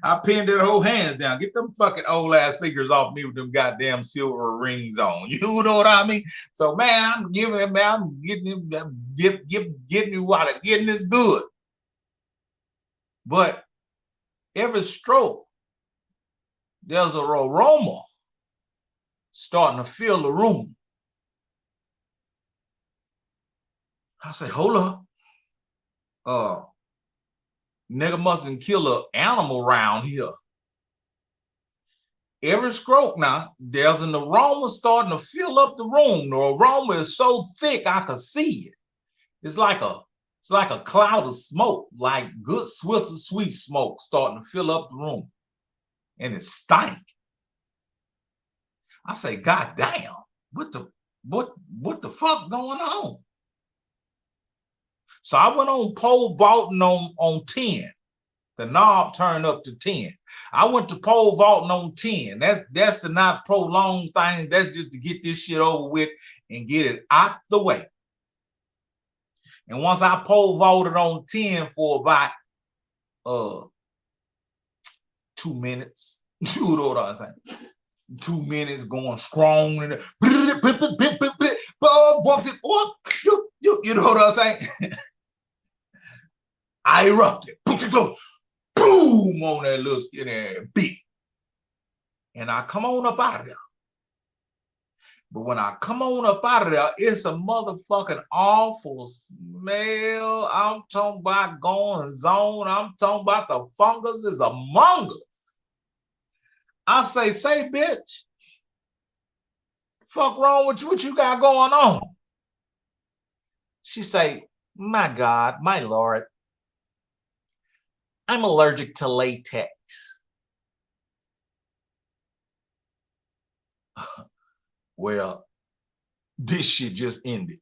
I pinned her whole hands down. Get them fucking old ass fingers off me with them goddamn silver rings on. You know what I mean? So, man, I'm getting you water, getting this good. But every stroke, there's a aroma starting to fill the room. I say, hold up. Nigga mustn't kill an animal around here. Every stroke now, there's an aroma starting to fill up the room. The aroma is so thick I can see it. It's like a cloud of smoke, like good Swiss and sweet smoke starting to fill up the room. And it stank. I say, God damn, what the fuck going on? So I went on pole vaulting on 10. The knob turned up to 10. I went to pole vaulting on 10. That's the not prolonged thing. That's just to get this shit over with and get it out the way. And once I pole vaulted on 10 for about 2 minutes, you know what I'm saying? 2 minutes going strong and you know what I'm saying? I erupted. Boom on that little skinny beat. And I come on up out of there. But when I come on up out of there, it's a motherfucking awful smell. I'm talking about going zone. I'm talking about the fungus is among us. I say, bitch, fuck wrong with you? What you got going on? She say, my God, my Lord, I'm allergic to latex. Well, this shit just ended.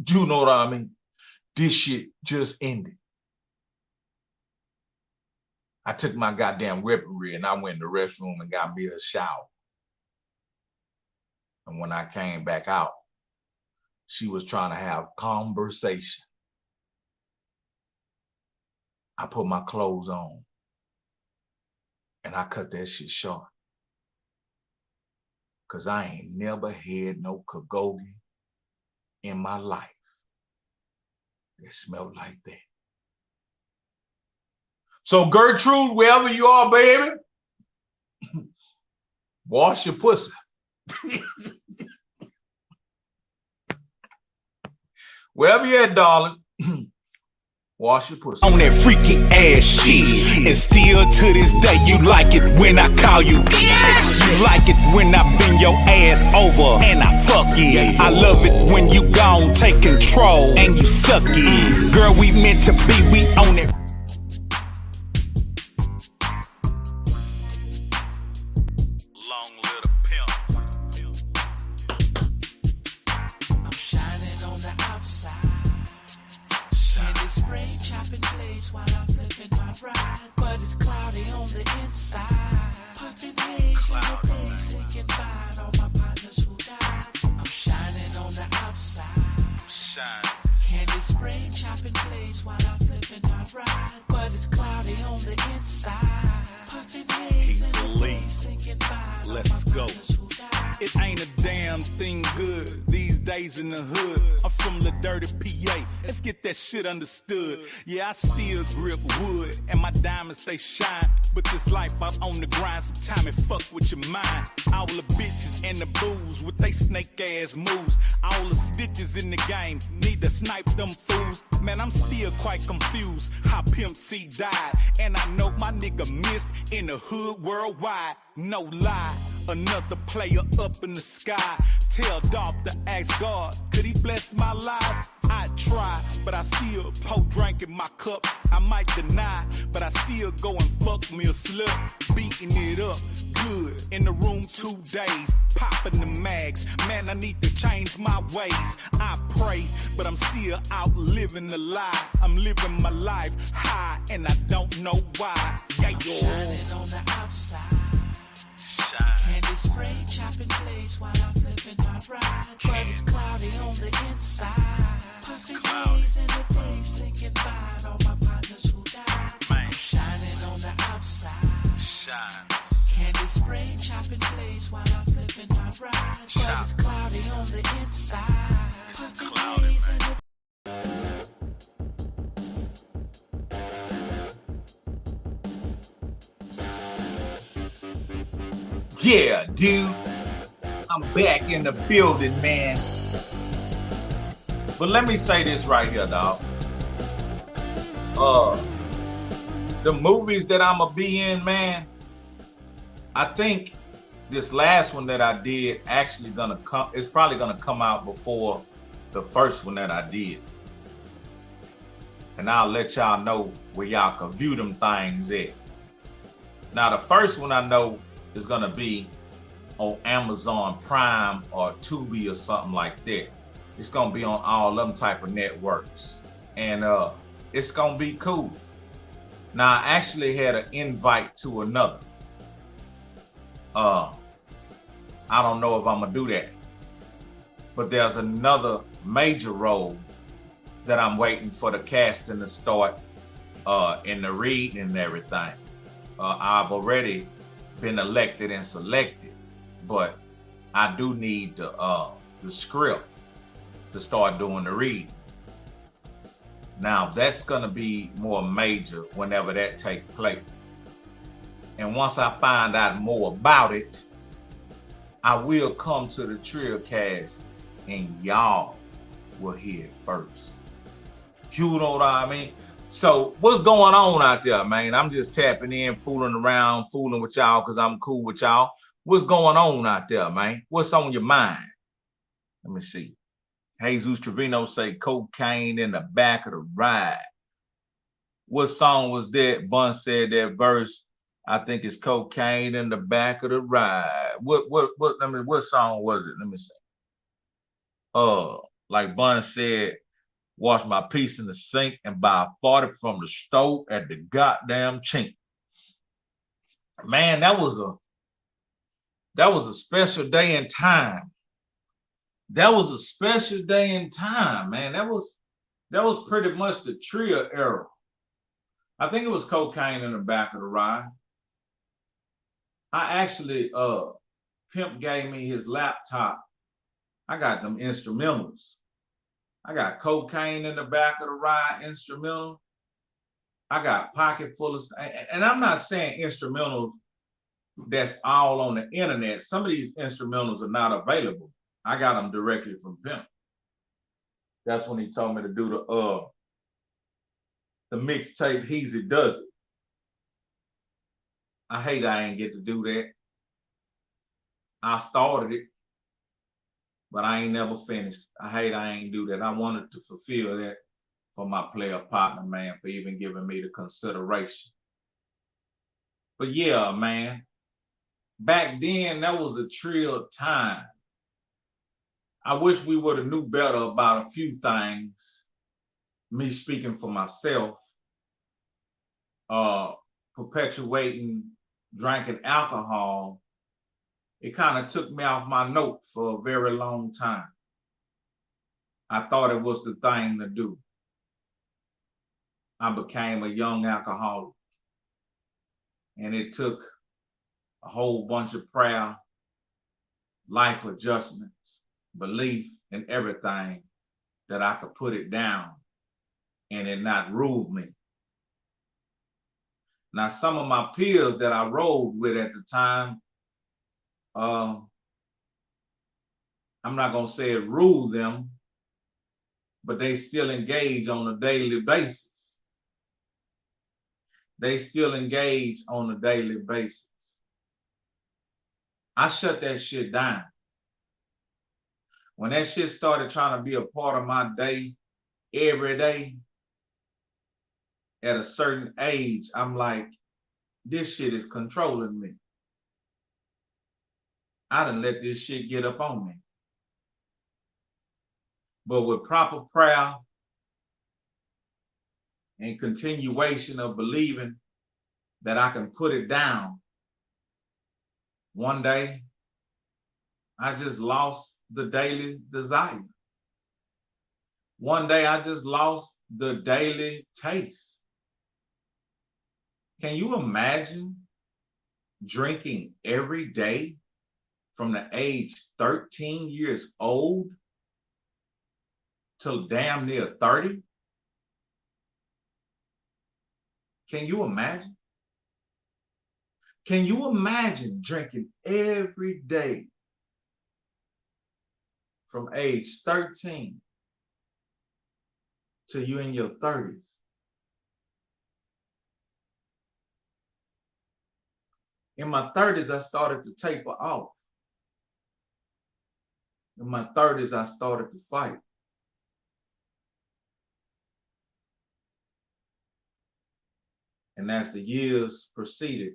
Do you know what I mean? This shit just ended. I took my goddamn weaponry and I went in the restroom and got me a shower. And when I came back out, she was trying to have conversation. I put my clothes on and I cut that shit short. Cause I ain't never had no Kagogi in my life that smelled like that. So Gertrude, wherever you are, baby, wash your pussy. Wherever you're at, darling, Wash your pussy. On that freaky ass shit. And still to this day, you like it when I call you bitch. You like it when I bend your ass over and I fuck it. I love it when you gon' take control and you suck it. Girl, we meant to be, we own it. Long little pimp. I'm shining on the outside. Candy spray, chopping blades while I'm flipping my ride. But it's cloudy on the inside. Puffing haze in the days, thinking about all my partners who died. I'm shining on the outside. Shine. Candy spray, chopping blades while I'm flipping my ride. But it's cloudy on the inside. Puffing haze in the days, thinking about all Let's my go. partners who died. It ain't a damn thing good these days in the hood. I'm from the dirty PA. Let's get that shit understood. Yeah, I still grip wood and my diamonds stay shine. But this life out on the grind, sometime it fuck with your mind. All the bitches and the booze with they snake ass moves. All the stitches in the game need to snipe them fools. Man, I'm still quite confused how Pimp C died. And I know my nigga missed in the hood worldwide. No lie, another player up in the sky. Tell Dolph to ask God, could he bless my life? I try, but I still pour drink in my cup. I might deny, but I still go and fuck me a slut. Beating it up, good, in the room 2 days. Popping the mags, man, I need to change my ways. I pray, but I'm still out living the lie. I'm living my life high, and I don't know why. Yeah, Shining on the outside. Candy spray, chopping blades while I'm flipping my ride. But it's cloudy on the inside. Puffing haze in the days, thinking about all my partners who died. I'm shining on the outside. Shine. Candy spray, chopping blades while I'm flipping my ride. But it's cloudy on the inside. Puffing haze in the Yeah, dude. I'm back in the building, man. But let me say this right here, dog. The movies that I'ma be in, man, I think this last one that I did actually gonna come, it's probably gonna come out before the first one that I did. And I'll let y'all know where y'all can view them things at. Now, the first one I know is gonna be on Amazon Prime or Tubi or something like that. It's gonna be on all them type of networks. And it's gonna be cool. Now, I actually had an invite to another. I don't know if I'm gonna do that. But there's another major role that I'm waiting for the casting to start in the reading and everything. I've already been elected and selected, but I do need the script to start doing the reading. Now, that's gonna be more major whenever that takes place. And once I find out more about it, I will come to the Trill Cast and y'all will hear it first. You know what I mean? So what's going on out there, man? I'm just tapping in, fooling around, fooling with y'all because I'm cool with y'all. What's going on out there, man? What's on your mind? Let me see. Jesus Trevino say cocaine in the back of the ride. What song was that? Bun said that verse. I think it's cocaine in the back of the ride. What song was it? Let me see. Like Bun said, wash my piece in the sink and buy 40 from the stove at the goddamn chink. Man, that was a special day in time. That was a special day in time, man. That was pretty much the Trill era. I think it was cocaine in the back of the ride. I actually, Pimp gave me his laptop. I got them instrumentals. I got cocaine in the back of the ride instrumental. I got pocket full of stuff. And I'm not saying instrumentals that's all on the internet. Some of these instrumentals are not available. I got them directly from Pimp. That's when he told me to do the mixtape Heezy Does It. I hate I ain't get to do that. I started it, but I ain't never finished. I hate I ain't do that. I wanted to fulfill that for my player partner, man, for even giving me the consideration. But yeah, man, back then, that was a trill time. I wish we would have knew better about a few things. Me speaking for myself, perpetuating drinking alcohol, it kind of took me off my note for a very long time. I thought it was the thing to do. I became a young alcoholic, and it took a whole bunch of prayer, life adjustments, belief, and everything that I could put it down and it not rule me. Now, some of my peers that I rode with at the time, I'm not going to say it ruled them, but they still engage on a daily basis. They still engage on a daily basis. I shut that shit down. When that shit started trying to be a part of my day every day, at a certain age, I'm like, this shit is controlling me. I done let this shit get up on me. But with proper prayer and continuation of believing that I can put it down, one day, I just lost the daily desire. One day, I just lost the daily taste. Can you imagine drinking every day from the age 13 years old till damn near 30? Can you imagine? Can you imagine drinking every day from age 13 till you in your 30s? In my 30s, I started to taper off. In my 30s, I started to fight. And as the years proceeded,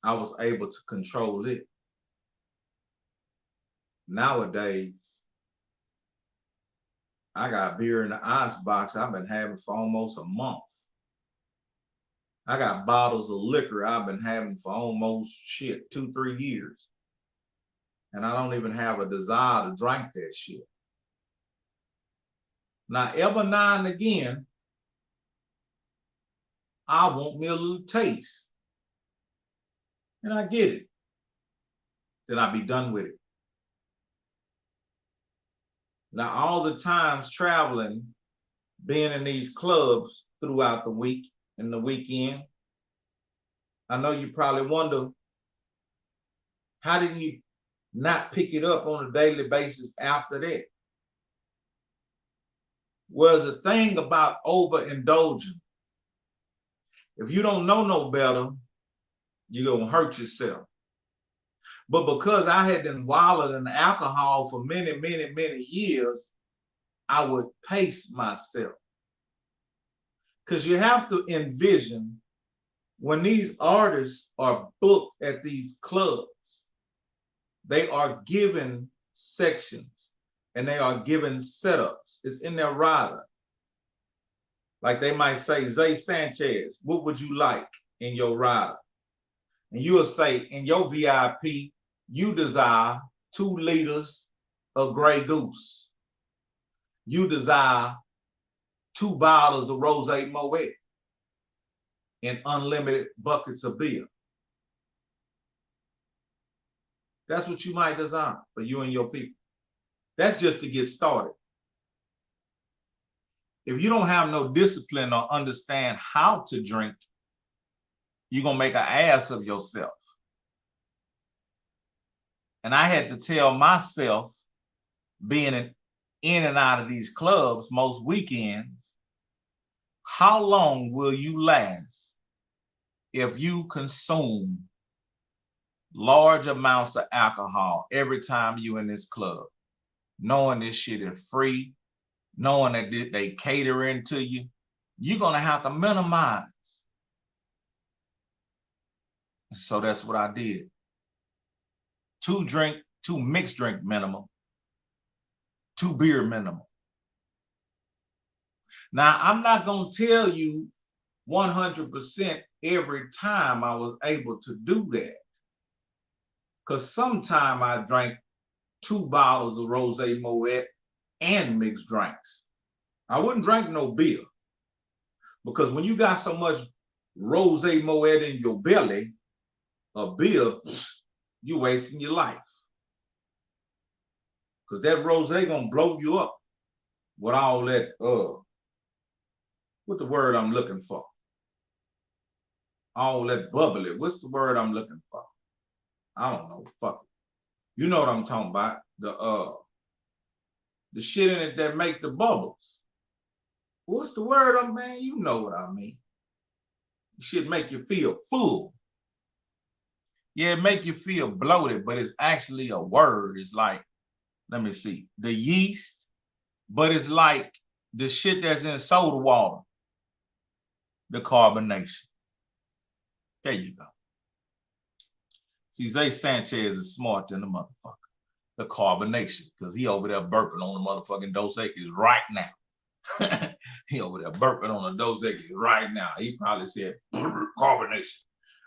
I was able to control it. Nowadays, I got beer in the ice box I've been having for almost a month. I got bottles of liquor I've been having for almost 2-3 years. And I don't even have a desire to drink that shit. Now, every now and again, I want me a little taste. And I get it. Then I be done with it. Now, all the times traveling, being in these clubs throughout the week and the weekend, I know you probably wonder, how did you not pick it up on a daily basis after that? Well, the thing about overindulging, if you don't know no better, you're going to hurt yourself. But because I had been wallowed in alcohol for many, many, many years, I would pace myself. Because you have to envision when these artists are booked at these clubs, they are given sections and they are given setups. It's in their rider. Like they might say, Zay Sanchez, what would you like in your rider? And you will say, in your VIP, you desire 2 liters of Grey Goose. You desire 2 bottles of Rosé Moet and unlimited buckets of beer. That's what you might desire for you and your people. That's just to get started. If you don't have no discipline or understand how to drink, you're going to make an ass of yourself. And I had to tell myself, being in and out of these clubs most weekends, how long will you last if you consume large amounts of alcohol every time you in this club, knowing this shit is free, knowing that they catering to you? You're gonna have to minimize. So that's what I did. 2 mixed drink minimum, 2 beer minimum. Now, I'm not gonna tell you 100% every time I was able to do that, because sometime I drank 2 bottles of Rosé Moet and mixed drinks. I wouldn't drink no beer, because when you got so much Rosé Moet in your belly, a beer, you wasting your life. Because that rosé gonna blow you up with all that, what's the word I'm looking for? All that bubbly. What's the word I'm looking for? I don't know. Fuck it. You know what I'm talking about. The shit in it that make the bubbles. What's the word, man? You know what I mean. It should make you feel full. Yeah, it make you feel bloated, but it's actually a word. It's like, let me see, the yeast, but it's like the shit that's in soda water, the carbonation. There you go. See, Zay Sanchez is smart than the motherfucker. The carbonation, because he over there burping on the motherfucking Dos Equis right now. He over there burping on the Dos Equis right now. He probably said carbonation.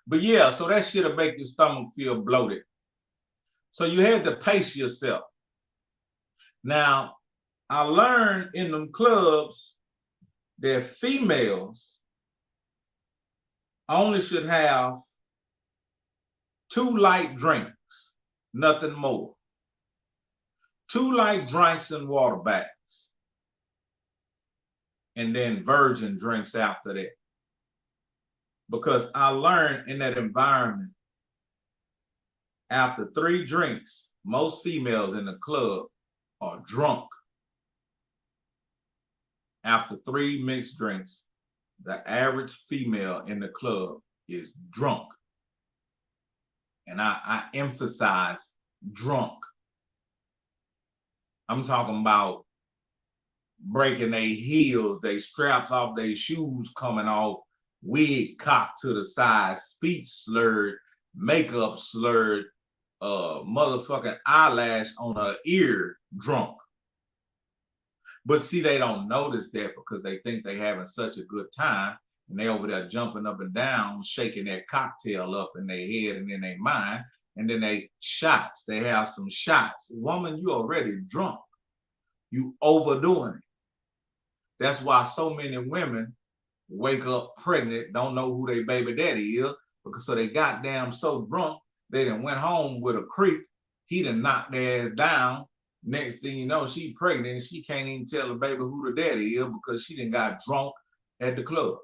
But yeah, so that shit'll make your stomach feel bloated. So you had to pace yourself. Now, I learned in them clubs that females only should have 2 light drinks, nothing more. 2 light drinks and water bags. And then virgin drinks after that. Because I learned in that environment, after 3 drinks, most females in the club are drunk. After 3 mixed drinks, the average female in the club is drunk. And I emphasize drunk. I'm talking about breaking their heels, they straps off their shoes coming off, wig cocked to the side, speech slurred, makeup slurred, motherfucking eyelash on her ear drunk. But see, they don't notice that because they think they having such a good time, and they over there jumping up and down, shaking that cocktail up in their head and in their mind, and then they shots. They have some shots. Woman, you already drunk. You overdoing it. That's why so many women wake up pregnant, don't know who their baby daddy is, because so they goddamn so drunk, they done went home with a creep. He done knocked their ass down. Next thing you know, she pregnant and she can't even tell the baby who the daddy is because she done got drunk at the club.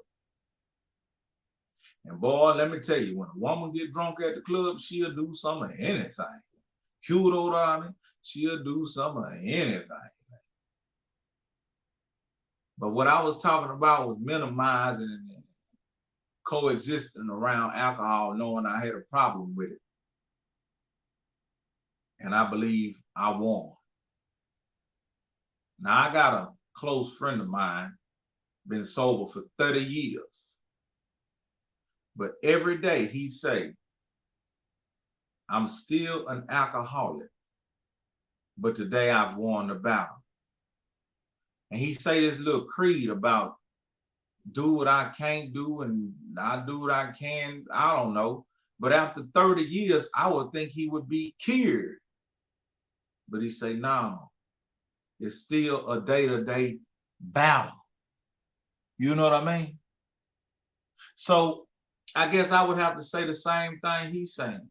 And boy, let me tell you, when a woman get drunk at the club, she'll do some of anything. Cute old army, she'll do some of anything. But what I was talking about was minimizing and coexisting around alcohol, knowing I had a problem with it. And I believe I won. Now, I got a close friend of mine, been sober for 30 years. But every day he say, I'm still an alcoholic, but today I've won the battle. And he say this little creed about do what I can't do and I do what I can. I don't know. But after 30 years, I would think he would be cured. But he say, no, it's still a day-to-day battle. You know what I mean? So I guess I would have to say the same thing he's saying.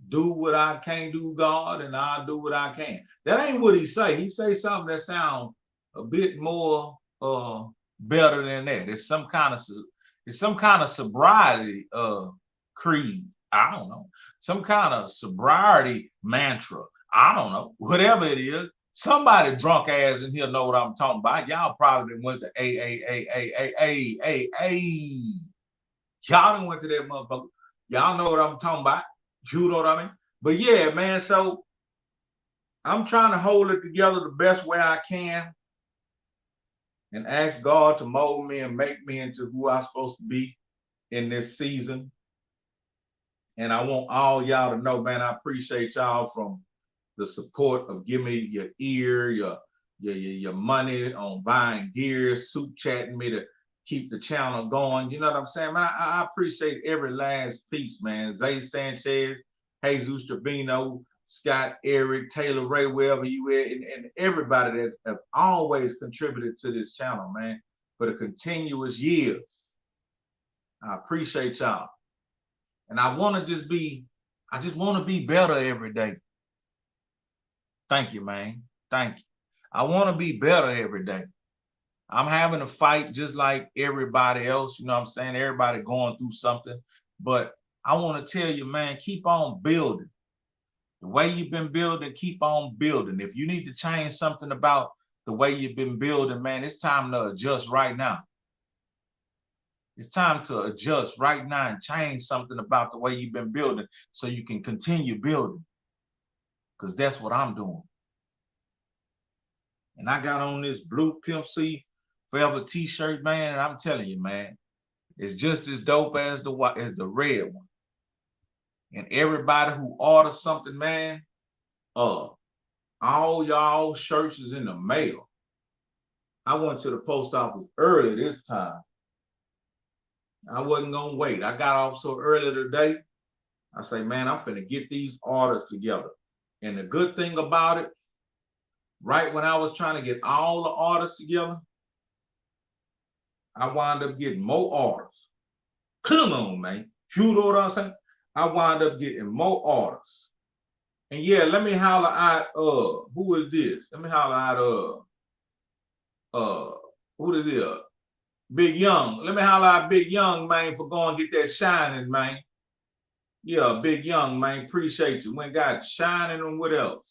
Do what I can't do, God, and I'll do what I can. That ain't what he say. He say something that sounds a bit more better than that. It's some kind of sobriety creed. I don't know. Some kind of sobriety mantra. I don't know. Whatever it is, Somebody drunk ass in here know what I'm talking about. Y'all probably went to A. Y'all done went to that motherfucker. Y'all know what I'm talking about. You know what I mean? But yeah, man, so I'm trying to hold it together the best way I can and ask God to mold me and make me into who I'm supposed to be in this season. And I want all y'all to know, man, I appreciate y'all from the support of giving me your ear, your money on buying gear, soup chatting me to keep the channel going. You know what I'm saying? Man, I appreciate every last piece, man. Zay Sanchez, Jesus Trevino, Scott, Eric, Taylor Ray, wherever you at, and everybody that have always contributed to this channel, man, for the continuous years. I appreciate y'all. And I just want to be better every day. Thank you, man. Thank you. I want to be better every day. I'm having a fight just like everybody else. You know what I'm saying? Everybody going through something. But I want to tell you, man, keep on building. The way you've been building, keep on building. If you need to change something about the way you've been building, man, it's time to adjust right now. It's time to adjust right now and change something about the way you've been building so you can continue building. Because that's what I'm doing. And I got on this blue Pimp C Forever t-shirt, man, and I'm telling you, man, it's just as dope as the red one. And everybody who orders something, man, all y'all shirts is in the mail. I went to the post office early this time. I wasn't gonna wait. I got off so early today. I say, man, I'm finna get these orders together. And the good thing about it, right when I was trying to get all the orders together, I wound up getting more orders. Come on, man. You know what I'm saying? I wound up getting more orders. And yeah, let me holler out, who is this? Let me holler out, who is it? Big Young. Let me holler out Big Young, man, for going to get that shining, man. Yeah, Big Young, man. Appreciate you. Went got shining and what else?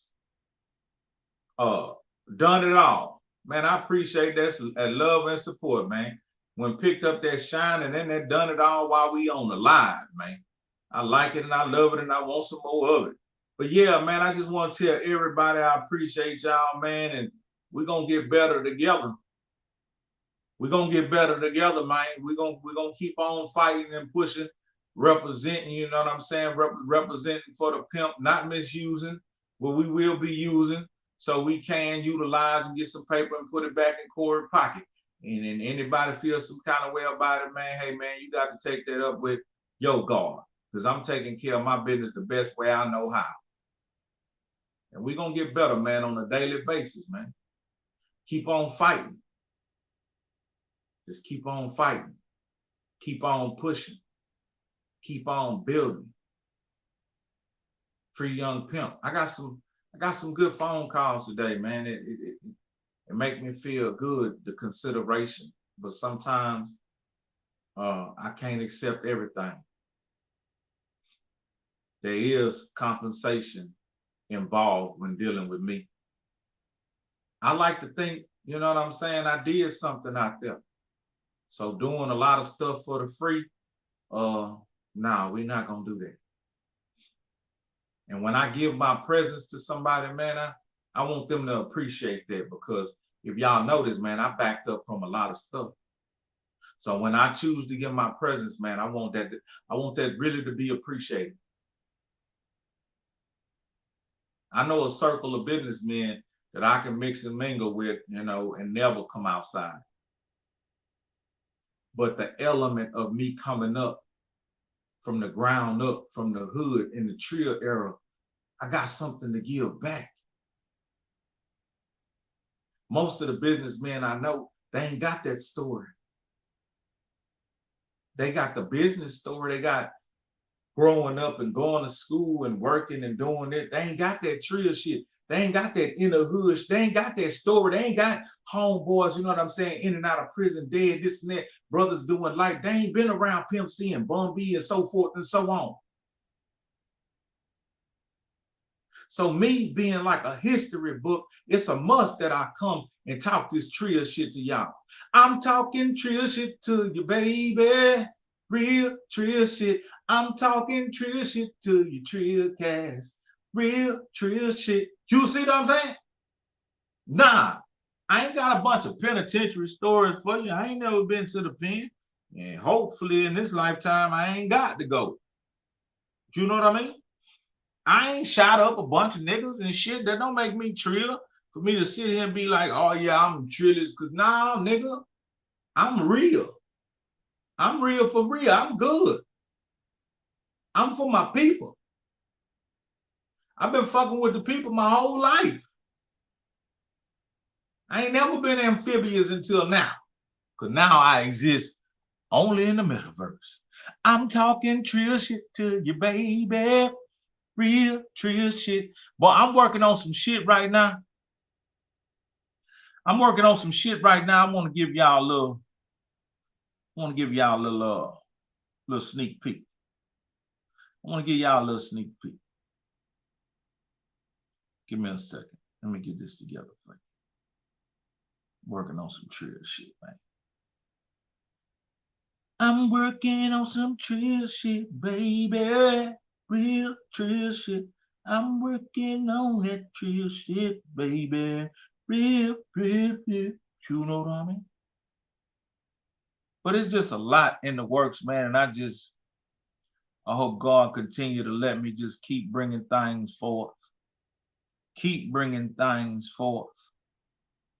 Done it all. Man, I appreciate that love and support, man. When picked up that shine and then they done it all while we on the live, man. I like it and I love it and I want some more of it. But yeah, man, I just want to tell everybody I appreciate y'all, man, and we're gonna get better together. We're gonna get better together, man. We're gonna keep on fighting and pushing, representing, you know what I'm saying? Representing for the pimp, not misusing, but we will be using so we can utilize and get some paper and put it back in Corey's pocket. And then anybody feels some kind of way about it, man, hey, man, you got to take that up with your God, because I'm taking care of my business the best way I know how. And we're going to get better, man, on a daily basis, man. Keep on fighting. Just keep on fighting. Keep on pushing. Keep on building. Free Young Pimp. I got some good phone calls today, man. It make me feel good, the consideration. But sometimes I can't accept everything. There is compensation involved when dealing with me. I like to think, you know what I'm saying, I did something out there. So doing a lot of stuff for the free, no, we're not gonna do that. And when I give my presence to somebody, man, I want them to appreciate that, because if y'all notice, man, I backed up from a lot of stuff. So when I choose to give my presence, man, I want that really to be appreciated. I know a circle of businessmen that I can mix and mingle with, you know, and never come outside. But the element of me coming up from the ground up, from the hood in the Trill era, I got something to give back. Most of the businessmen I know, they ain't got that story. They got the business story. They got growing up and going to school and working and doing it. They ain't got that Trill shit. They ain't got that inner hood. They ain't got that story. They ain't got homeboys, you know what I'm saying, in and out of prison, dead, this and that, brothers doing life. They ain't been around Pimp C and Bun B and so forth and so on. So me being like a history book, it's a must that I come and talk this Trill shit to y'all. I'm talking Trill shit to you, baby. Real Trill shit. I'm talking Trill shit to you, Trill Cast. Real Trill shit. You see what I'm saying? Nah, I ain't got a bunch of penitentiary stories for you. I ain't never been to the pen. And hopefully in this lifetime, I ain't got to go. You know what I mean? I ain't shot up a bunch of niggas and shit. That don't make me Trill. For me to sit here and be like, oh yeah, I'm Trillish. Cause nah, nigga, I'm real. I'm real for real. I'm good. I'm for my people. I've been fucking with the people my whole life. I ain't never been amphibious until now. Cause now I exist only in the metaverse. I'm talking Trill shit to you, baby. Real Trill shit. But I'm working on some shit right now. I want to give y'all a little sneak peek. Give me a second. Let me get this together for you. Working on some Trill shit, man. I'm working on some Trill shit, baby. Real Trill shit. I'm working on that Trill shit, baby. Real. You know what I mean? But it's just a lot in the works, man. And I hope God continue to let me just keep bringing things forth.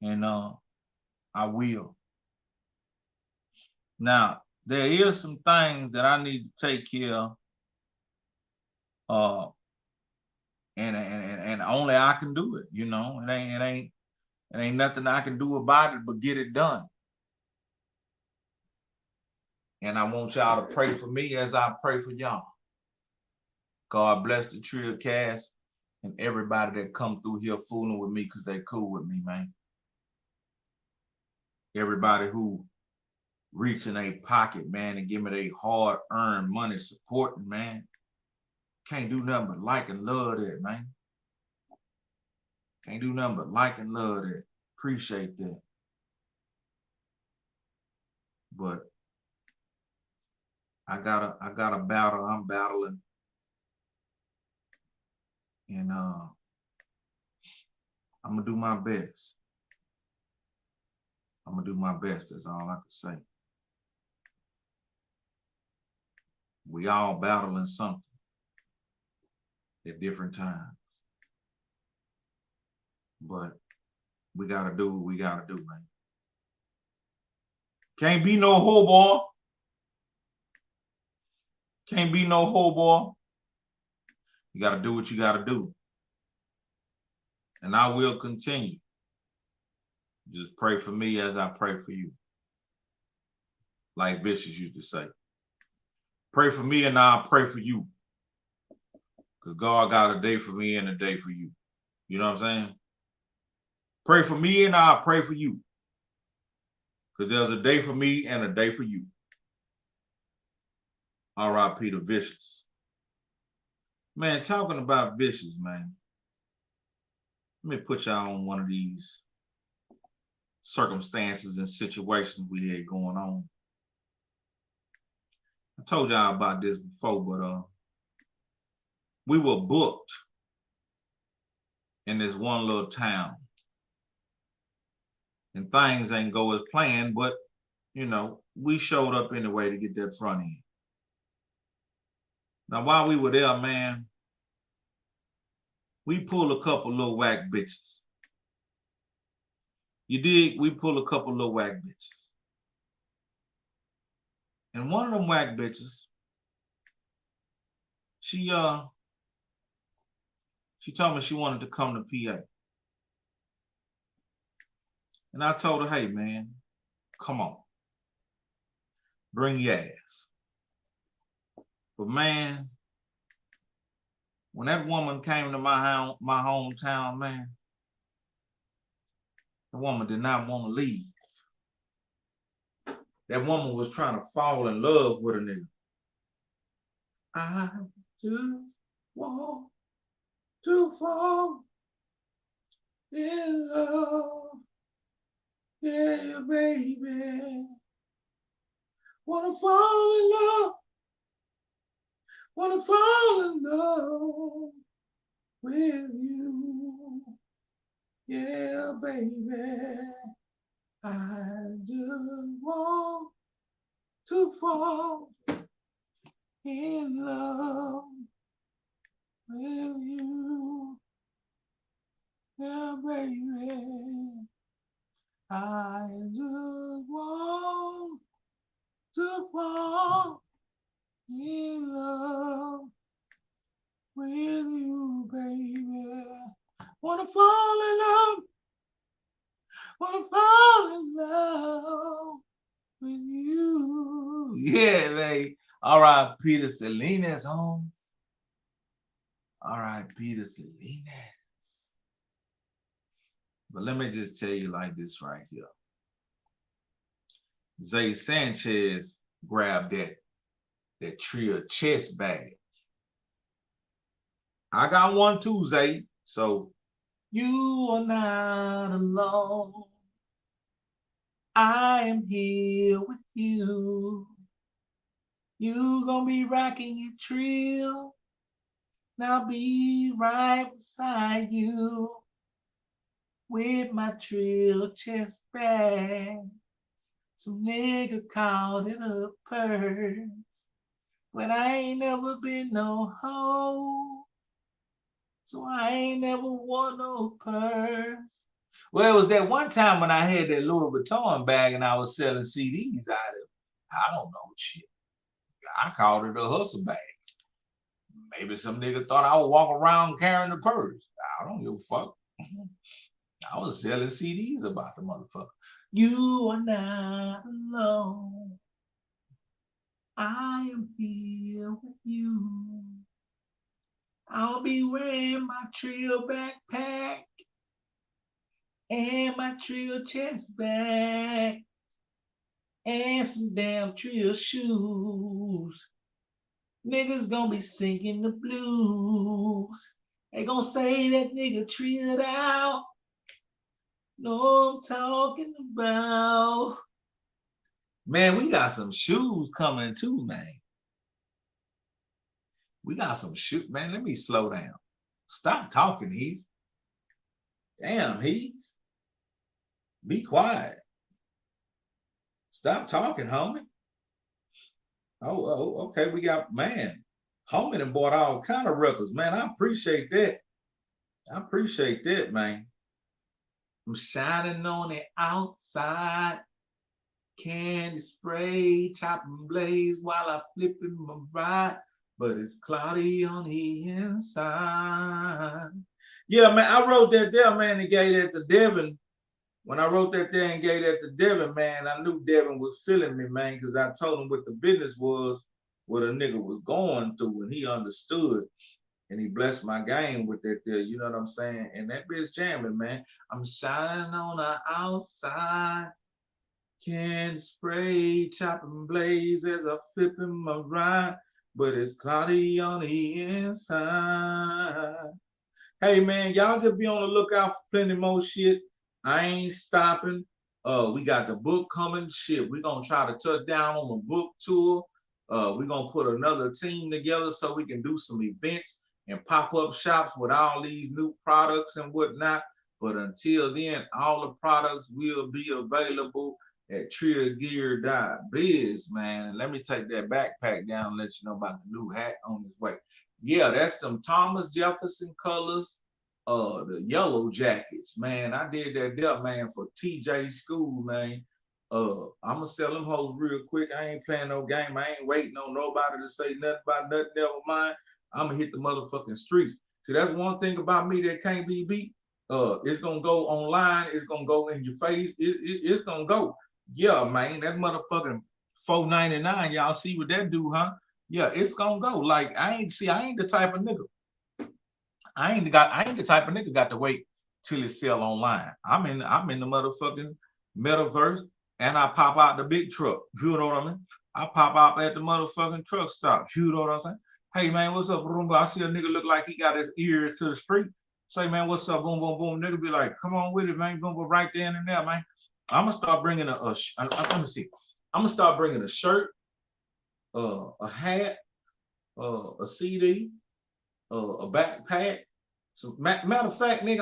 And I will. Now, there is some things that I need to take care of. And only I can do it, you know. It ain't nothing I can do about it but get it done. And I want y'all to pray for me as I pray for y'all. God bless the Trill Cast and everybody that come through here fooling with me because they cool with me, man. Everybody who reach in their pocket, man, and give me their hard-earned money supporting, man. Can't do nothing but like and love that, man. Can't do nothing but like and love that. Appreciate that. But I got a battle I'm battling. And I'm gonna do my best. That's all I can say. We all battling something at different times. But we gotta do what we gotta do, man. Can't be no hoe boy. You gotta do what you gotta do. And I will continue. Just pray for me as I pray for you. Like Vicious used to say. Pray for me and I'll pray for you. Because God got a day for me and a day for you. You know what I'm saying? Pray for me and I'll pray for you. Because there's a day for me and a day for you. R.I.P. to Vicious. Man, talking about Vicious, man. Let me put y'all on one of these circumstances and situations we had going on. I told y'all about this before, but we were booked in this one little town. And things ain't go as planned, but, you know, we showed up anyway to get that front end. Now, while we were there, man, we pulled a couple little whack bitches. You dig? We pulled a couple little whack bitches. And one of them whack bitches, she told me she wanted to come to PA. And I told her, hey, man, come on. Bring your ass. But, man, when that woman came to my hometown, man, the woman did not want to leave. That woman was trying to fall in love with a nigga. I just want to fall in love. Yeah, baby. Wanna fall in love. Wanna fall in love with you. Yeah, baby. I just want to fall in love with you. Yeah, baby. I just want to fall in love with you, baby. Wanna fall in love. Wanna fall in love with you. Yeah, baby. All right, Peter Salinas, Holmes. All right, Peter Salinas. But let me just tell you like this right here. Zay Sanchez grabbed that Trill chest bag. I got one too, Zay. So you are not alone. I am here with you. You gonna be rocking your Trill. And I'll be right beside you with my Trill chest bag. Some nigga called it a purse, but I ain't never been no hoe, so I ain't never wore no purse. Well, it was that one time when I had that Louis Vuitton bag and I was selling CDs out of it. I don't know shit. I called it a hustle bag. Maybe some nigga thought I would walk around carrying a purse. I don't give a fuck. I was selling CDs about the motherfucker. You are not alone. I am here with you. I'll be wearing my Trill backpack and my Trill chest bag and some damn Trill shoes. Niggas gonna be singing the blues. They gonna say that nigga trilled out. Know I'm talking about. Man, we got some shoes coming too, man. We got some shoes. Man, let me slow down. Stop talking, Heath. Damn, Heath. Be quiet. Stop talking, homie. Oh, okay. We got, man, homie done bought all kind of records. Man, I appreciate that. I appreciate that, man. I'm shining on the outside. Candy spray, chopping blaze while I flipping my ride. But it's cloudy on the inside. Yeah, man, I wrote that there, man, and gave that to Devin. When I wrote that there and gave that to Devin, man, I knew Devin was feeling me, man, because I told him what the business was, what a nigga was going through, and he understood. And he blessed my game with that there, you know what I'm saying? And that bitch jamming, man. I'm shining on the outside. Candy spray, chopping blaze as I flip in my ride, but it's cloudy on the inside. Hey man, y'all just be on the lookout for plenty more shit. I ain't stopping. We got the book coming. Shit, we're gonna try to touch down on the book tour. We're gonna put another team together so we can do some events and pop-up shops with all these new products and whatnot. But until then, all the products will be available at trillgear.biz, man. And let me take that backpack down and let you know about the new hat on its way. Yeah, that's them Thomas Jefferson colors, the yellow jackets, man. I did that there, man, for TJ School, man. I'ma sell them hoes real quick. I ain't playing no game. I ain't waiting on nobody to say nothing about nothing, never mind. I'ma hit the motherfucking streets. See, that's one thing about me that can't be beat. It's gonna go online, it's gonna go in your face, it's gonna go. Yeah, man, that motherfucking $4.99, y'all see what that do, huh? Yeah, it's gonna go. Like I ain't the type of nigga. I ain't the type of nigga got to wait till it sell online. I'm in the motherfucking metaverse and I pop out the big truck. You know what I mean? I pop out at the motherfucking truck stop. You know what I'm saying? Hey man, what's up, Roomba? I see a nigga look like he got his ears to the street. Say, man, what's up? Boom, boom, boom. Nigga be like, come on with it, man. Boom, boom, right there and there, man. I'm gonna start bringing let me see. I'm gonna start bringing a shirt, a hat, a CD, a backpack. So matter of fact, nigga,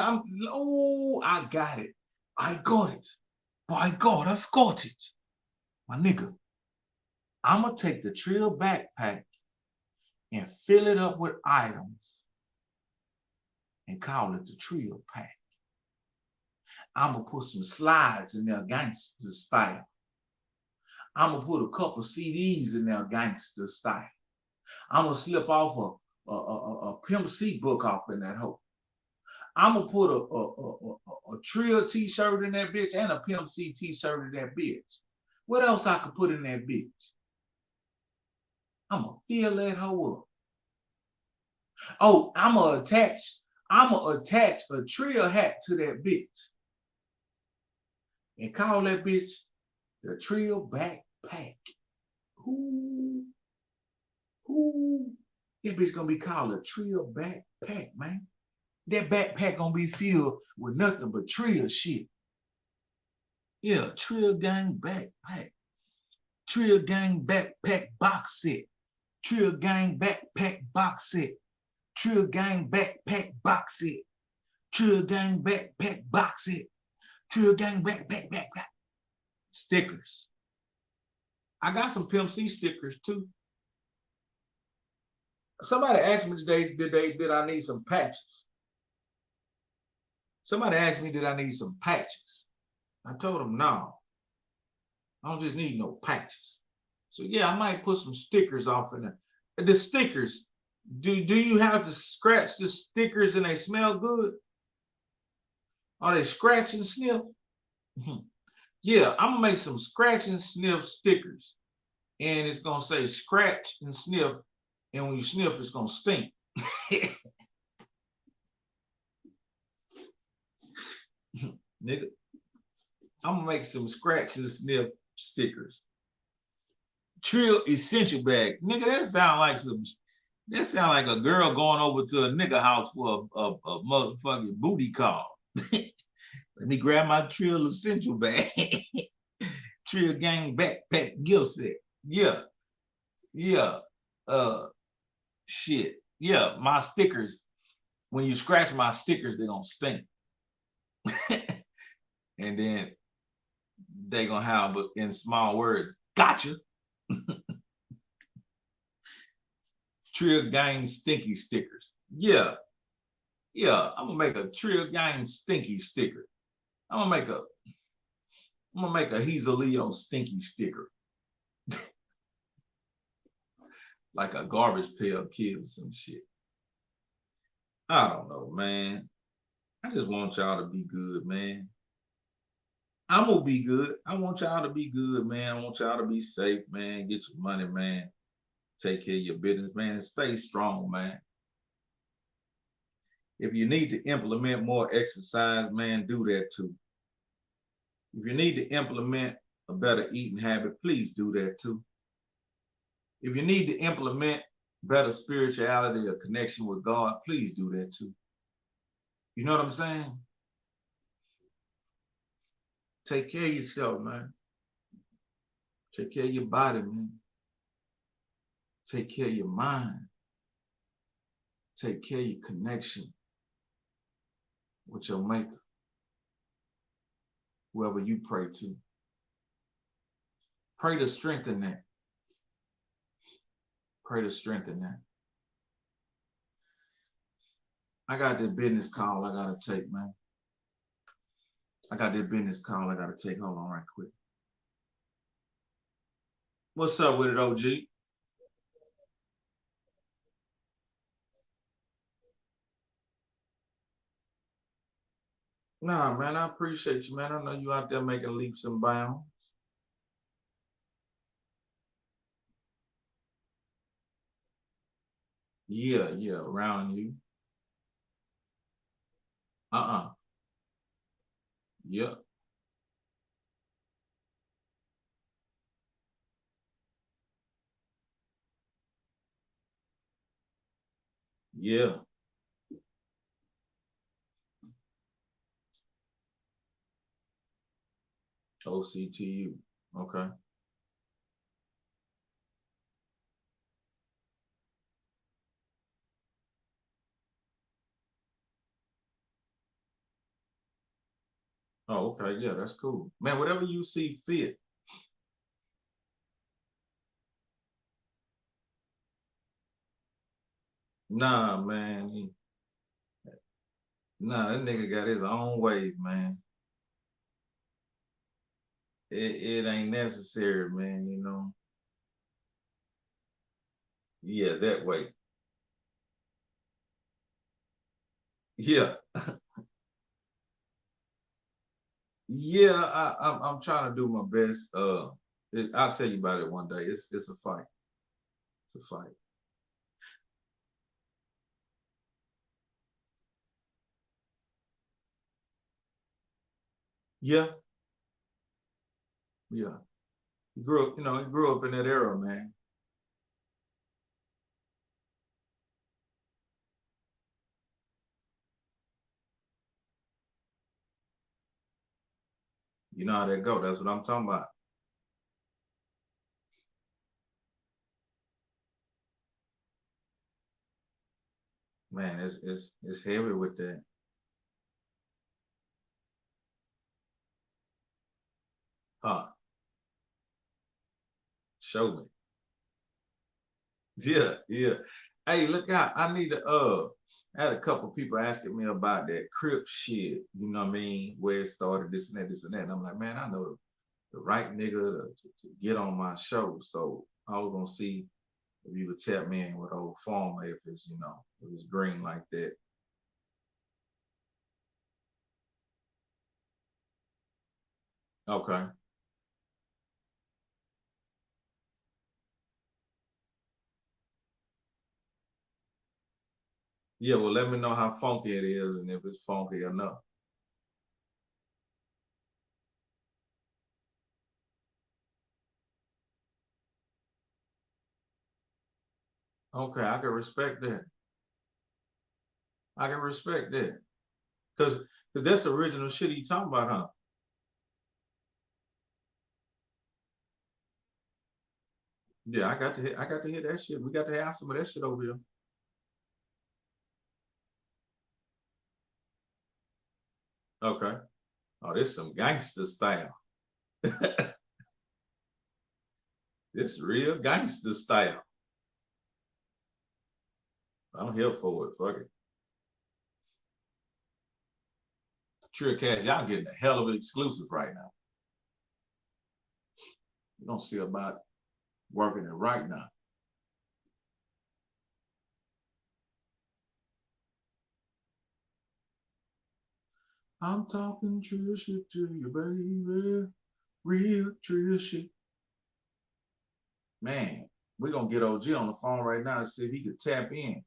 I got it. I got it. By God, I've got it. My nigga, I'm gonna take the Trill backpack and fill it up with items and call it the Trill pack. I'm gonna put some slides in there, gangster style. I'm gonna put a couple CDs in there, gangster style. I'm gonna slip off a Pimp C book off in that hole. I'm gonna put a Trill t-shirt in that bitch and a Pimp C t-shirt in that bitch. What else I could put in that bitch? I'm gonna fill that hoe up. Oh, I'm gonna attach a Trill hat to that bitch and call that bitch the Trill backpack. Who? That bitch gonna be called a Trill backpack, man. That backpack gonna be filled with nothing but Trill shit. Yeah, Trill Gang backpack. Trill Gang backpack box set. Trill Gang backpack box set. Trill Gang backpack box set. Trill Gang backpack box set. Trill Gang backpack. Stickers. I got some Pimp C stickers too. Somebody asked me today, did I need some patches? Somebody asked me, did I need some patches? I told them, no. I don't just need no patches. So yeah, I might put some stickers off in there. The stickers, do you have to scratch the stickers and they smell good? Are they scratch and sniff? Yeah, I'm gonna make some scratch and sniff stickers. And it's gonna say scratch and sniff. And when you sniff, it's gonna stink. Nigga, I'm gonna make some scratch and sniff stickers. Trill essential bag. Nigga, that sound like a girl going over to a nigga house for a motherfucking booty call. Let me grab my Trill essential bag. Trill Gang backpack gift set. Yeah. Shit. Yeah, my stickers. When you scratch my stickers, they're gonna stink. And then they gonna have, but in small words, gotcha. Trill Gang stinky stickers. Yeah, I'm gonna make a Trill Gang stinky sticker. I'm gonna make a He's a Leo stinky sticker. Like a garbage pail kid or some shit. I don't know, man. I just want y'all to be good, man. I'm gonna be good. I want y'all to be good, man. I want y'all to be safe, man. Get your money, man. Take care of your business, man. And stay strong, man. If you need to implement more exercise, man, do that too. If you need to implement a better eating habit, please do that too. If you need to implement better spirituality or connection with God, please do that too. You know what I'm saying? Take care of yourself, man. Take care of your body, man. Take care of your mind. Take care of your connection with your maker, whoever you pray to. Pray to strengthen that. Pray to strengthen that. I got this business call I gotta take, man. I got this business call I gotta take. Hold on right quick. What's up with it, OG? Nah, man, I appreciate you, man. I know you out there making leaps and bounds. Yeah, around you. Yeah. Yeah. OCTU. Okay. Oh, okay. Yeah, that's cool. Man, whatever you see fit. Nah, man. Nah, that nigga got his own way, man. It ain't necessary, man, you know. Yeah, that way. Yeah. Yeah, I'm trying to do my best. I'll tell you about it one day. It's a fight. It's a fight. Yeah, yeah. He grew up, he grew up in that era, man. You know how that go. That's what I'm talking about. Man, it's heavy with that. Huh. Show me. Yeah, yeah. Hey, look out. I need to I had a couple people asking me about that Crip shit, you know what I mean? Where it started, this and that, this and that. And I'm like, man, I know the right nigga to get on my show. So I was gonna see if you would tap me in with old Farmer if it's, if it's green like that. Okay. Yeah, well, let me know how funky it is and if it's funky enough. Okay, I can respect that. I can respect that. Cause that's original shit you talking about, huh? Yeah, I got to hear that shit. We got to have some of that shit over here. Okay. Oh, this some gangster style. This real gangster style. I'm here for it. Fuck it. Trill Cast, y'all getting a hell of an exclusive right now. You don't see about working it right now. I'm talking Trill shit to you, baby. Real Trill shit. Man, we're gonna get OG on the phone right now and see if he could tap in.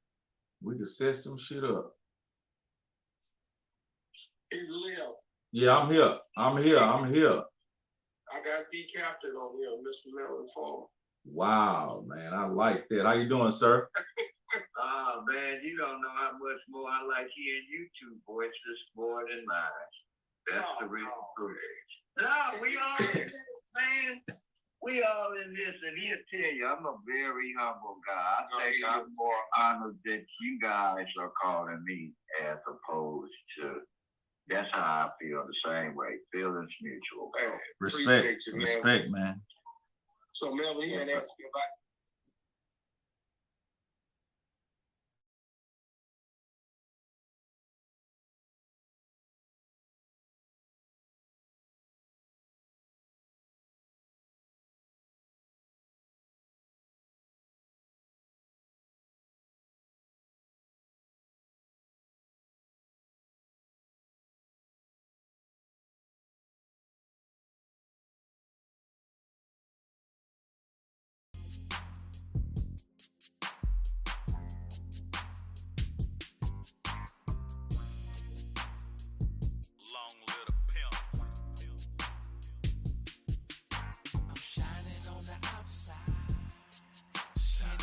We could set some shit up. He's Leo. Yeah, I'm here. I'm here. I'm here. I got the captain on here, Mr. Melvin Farmer. Wow, man. I like that. How you doing, sir? Man, you don't know how much more I like hearing you two voices more than mine. That's the real truth. No, we all in this, man. We all in this, and he'll tell you, I'm a very humble guy. I think I'm more honored that you guys are calling me as opposed to. That's how I feel the same way. Feelings mutual. Hey, respect, you, respect, man. So, Melvin, he had asked me about.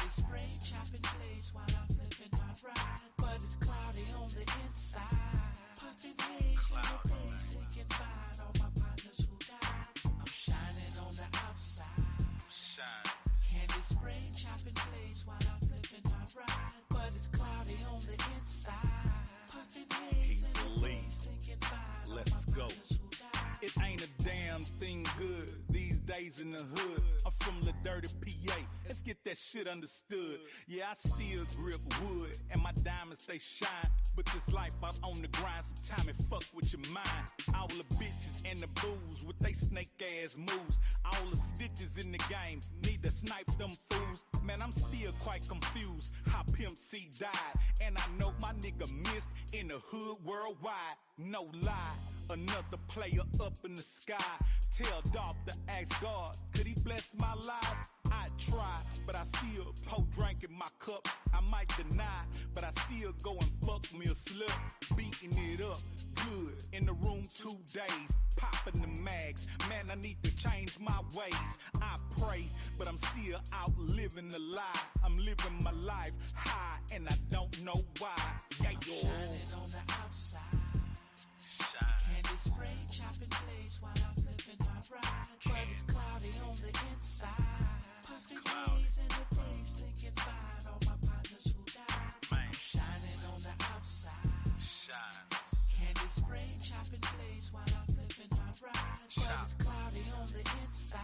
Spray chopping place while I'm flipping my ride. but it's cloudy on the inside. Puffin' haze in the days, thinking about Let's all my go. brothers who died. It ain't a damn thing good these days in the hood. I'm from the dirty PA. Let's get that shit understood. Yeah, I still grip wood and my diamonds they shine. But this life out on the grind, sometime it fuck with your mind. All the bitches and the booze with they snake ass moves. All the stitches in the game need to snipe them fools. Man, I'm still quite confused how Pimp C died. And I know my nigga missed in the hood worldwide. No lie, another player up in the sky. Tell Dolph to ask God, could he bless my life? I try, but I still pour drink in my cup. I might deny, but I still go and fuck me a slut. Beating it up, good, in the room 2 days. Popping the mags, man, I need to change my ways. I pray, but I'm still out living the lie. I'm living my life high, and I don't know why. Yeah, I'm shining on the outside. Candy spray, chopping plays while I'm flipping my ride. But it's cloudy on the inside. Puffin' haze in the days, thinking about all my partners who died. I'm shining on the outside. Candy spray, chopping plays while I'm flipping my ride. But it's cloudy on the inside.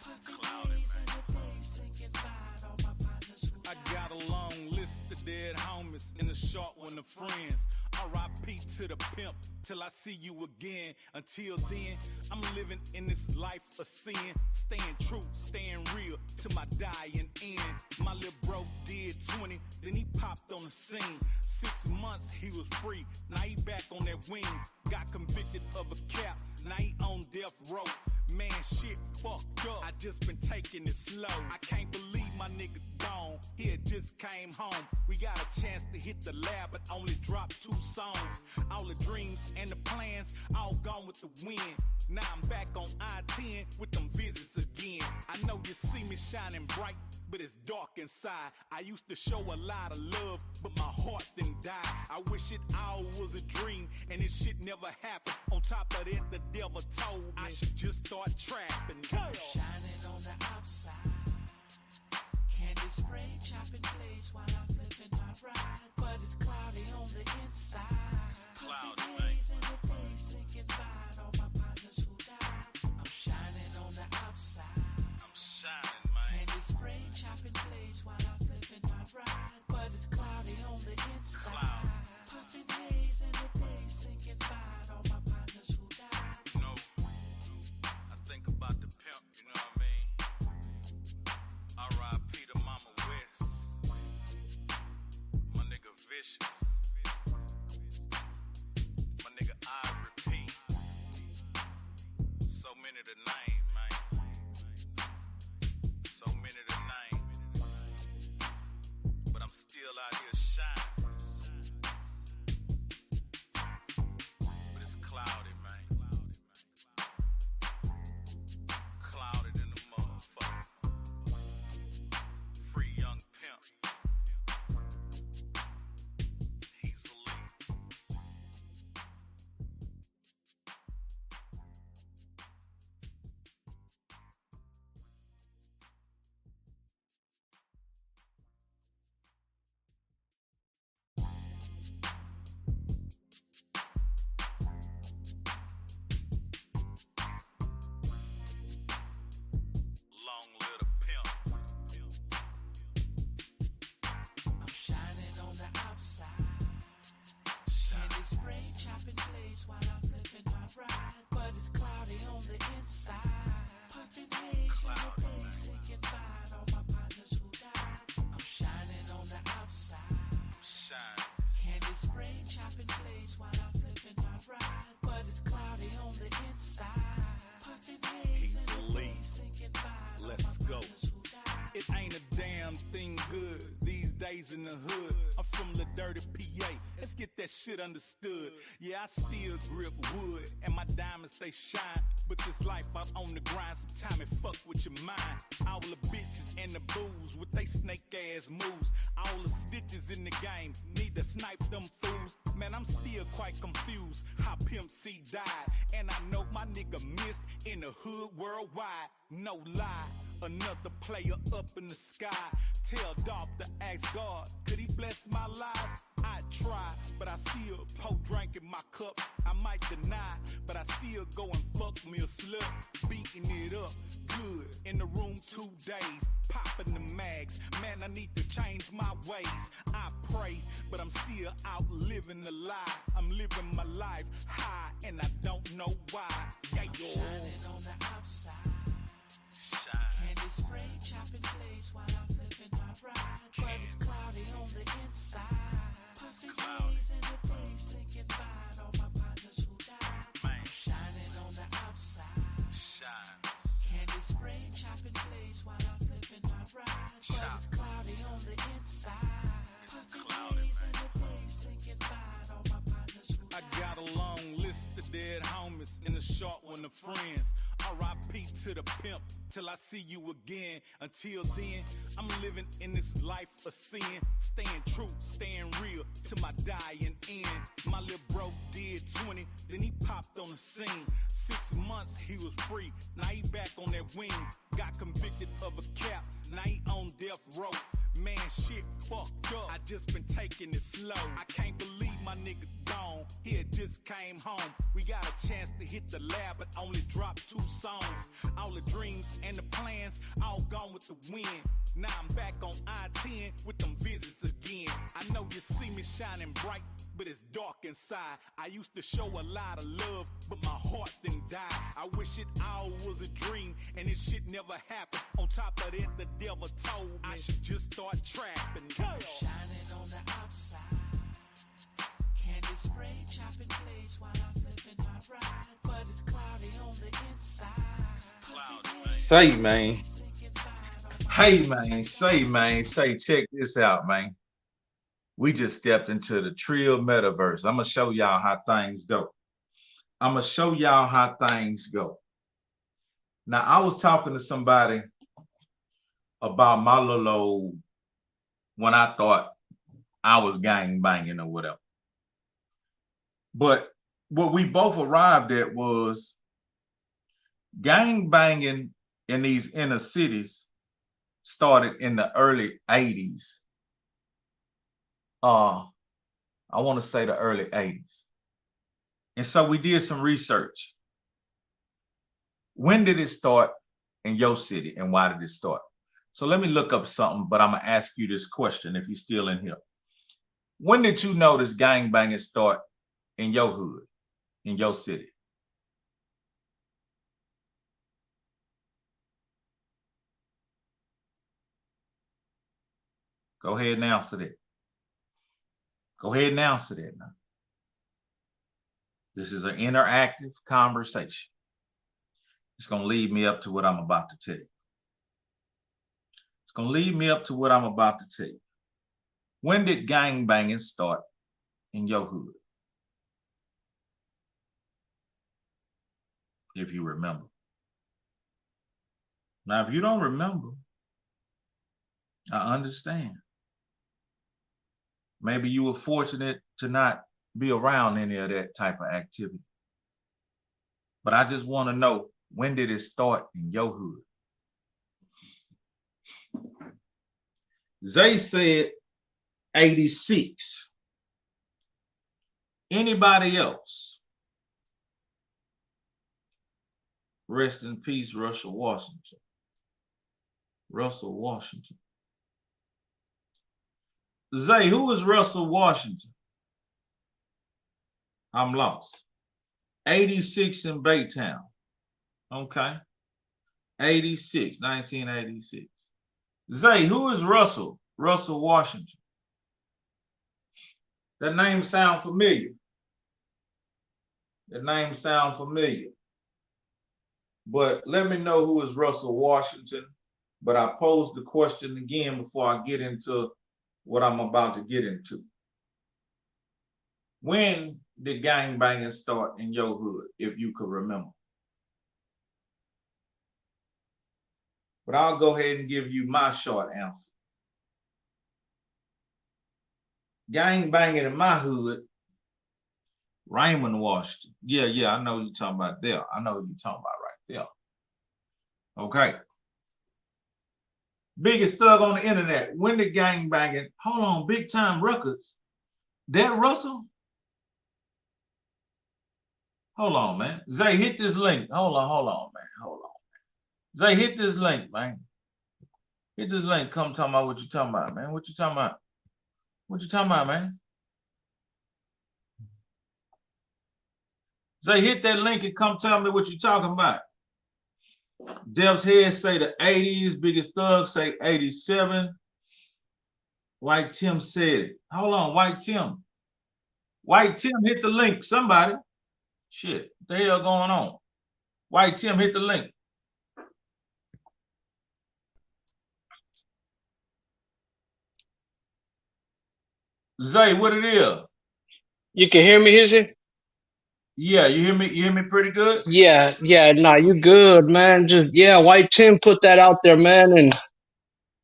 Puffin' haze in the days, thinking about all my partners who died. I got a long list of dead homies and a short one of friends. R.I.P. to the pimp till I see you again. Until then, I'm living in this life of sin. Staying true, staying real to my dying end. My little bro did 20, then he popped on the scene. 6 months he was free, now he back on that wing. Got convicted of a cap, now he on death row. Man, shit fucked up, I just been taking it slow. I can't believe my nigga gone, he had just came home. We got a chance to hit the lab, but only dropped 2 songs. All the dreams and the plans, all gone with the wind. Now I'm back on I-10 with them visits again. I know you see me shining bright, but it's dark inside. I used to show a lot of love, but my heart didn't die. I wish it all was a dream, and this shit never happened. On top of that, the devil told me I should just start trapping. I'm shining on the outside. Candy spray, chopping plays while I'm flipping my ride. But it's cloudy on the inside. It's cloudy, haze in the days, thinking about all my partners who died. I'm shining on the outside. I'm shining, man. Candy spray, chopping plays while I'm flipping my ride. But it's cloudy on the inside. Puffin' haze in the days, thinking about all my partners who died. You know, I think about the pimp, you know what I mean? R.I.P. to Mama West. My nigga Vicious. My nigga I repeat. So many to name, man. So many to name. But I'm still out here shining. But it's cloudy, man. Clouded in the motherfucker. Free young pimp. He's elite. Long live the pimp. I'm shining on the outside. Candy spray, chopping plays while I'm flipping my ride. But it's cloudy on the inside. Puffin' haze in the days, thinking about all my partners who died. I'm shining on the outside. Shine. Candy spray, chopping plays while I'm flipping my ride. But it's cloudy on the inside. Puffin' haze in the days, thinking about all Let's my go. partners who died. It ain't a damn thing good these days in the hood. I'm from the dirty PA. Let's get that shit understood. Yeah, I still grip wood and my diamonds they shine. But this life out on the grind, sometime it fuck with your mind. All the bitches and the booze with they snake ass moves. All the stitches in the game need to snipe them fools. Man, I'm still quite confused how Pimp C died. And I know my nigga missed in the hood worldwide. No lie, another player up in the sky. Tell Dolph to ask God, could he bless my life? I try, but I still pour drink in my cup. I might deny, but I still go and fuck me a slut. Beating it up, good, in the room 2 days. Popping the mags, man, I need to change my ways. I pray, but I'm still out living the lie. I'm living my life high, and I don't know why. Yeah, yo. Shining on the outside. Candy spray, chopping plays while I'm flipping my ride. But it's cloudy on the inside. Puffing days and the days thinking about all my partners who died. I'm shining on the outside. Candy spray, chopping plays while I'm flipping my ride. But it's cloudy on the inside. Puffing days and the days thinking about all my partners who died. I got a long list of dead homies and a short one of friends. R.I.P. to the pimp till I see you again. Until then, I'm living in this life of sin. Staying true, staying real to my dying end. My little bro did 20, then he popped on the scene. 6 months he was free, now he back on that wing. Got convicted of a cap, now he on death row. Man, shit fucked up, I just been taking it slow. I can't believe my nigga gone, he had just came home. We got a chance to hit the lab, but only dropped 2 songs. All the dreams and the plans, all gone with the wind. Now I'm back on I-10 with them visits again. I know you see me shining bright, but it's dark inside. I used to show a lot of love, but my heart didn't die. I wish it all was a dream, and this shit never happened. On top of that, the devil told me I should just start trapping. Shining on the outside. Candy spray, chopping plays while I'm flipping my ride. But it's cloudy on the inside. Say, man. Hey, man. Say, check this out, man. We just stepped into the Trill metaverse. I'm going to show y'all how things go. Now, I was talking to somebody about my little old, when I thought I was gang banging or whatever. But what we both arrived at was gang banging in these inner cities started in the early 80s. I want to say the early 80s. And so we did some research. When did it start in your city and why did it start? So let me look up something, but I'm going to ask you this question if you're still in here. When did you notice gang banging start in your hood, in your city? Go ahead and answer that. Now. This is an interactive conversation. It's going to lead me up to what I'm about to tell you. When did gang banging start in your hood? If you remember. Now, if you don't remember, I understand. Maybe you were fortunate to not be around any of that type of activity. But I just want to know, when did it start in your hood? Zay said 86. Anybody else? Rest in peace, Russell Washington. Zay, who is Russell Washington? I'm lost. 86 in Baytown. Okay. 1986. Zay, who is Russell Washington? That name sound familiar. But let me know who is Russell Washington. But I posed the question again before I get into what I'm about to get into. When did gang banging start in your hood, if you could remember? But I'll go ahead and give you my short answer. Gang banging in my hood, Raymond Washington. Yeah, I know you're talking about there. I know what you're talking about right there. Okay. Biggest thug on the internet. When the gang banging. Hold on, Big Time Records. That Russell? Hold on, man. Zay, hit this link. Hold on, man. Hold on. Zay, hit this link, man. Hit this link. Come talk about what you talking about, man. What you talking about? What you talking about, man? Zay, hit that link and come tell me what you talking about. Dev's Head say the 80s. Biggest Thug say 87. White Tim said it. Hold on, White Tim. White Tim, hit the link. Somebody. Shit, what the hell going on? White Tim, hit the link. Zay, what it is? You can hear me, is it? Yeah, you hear me? You hear me pretty good? Yeah, nah, you good, man. Just White Tim put that out there, man,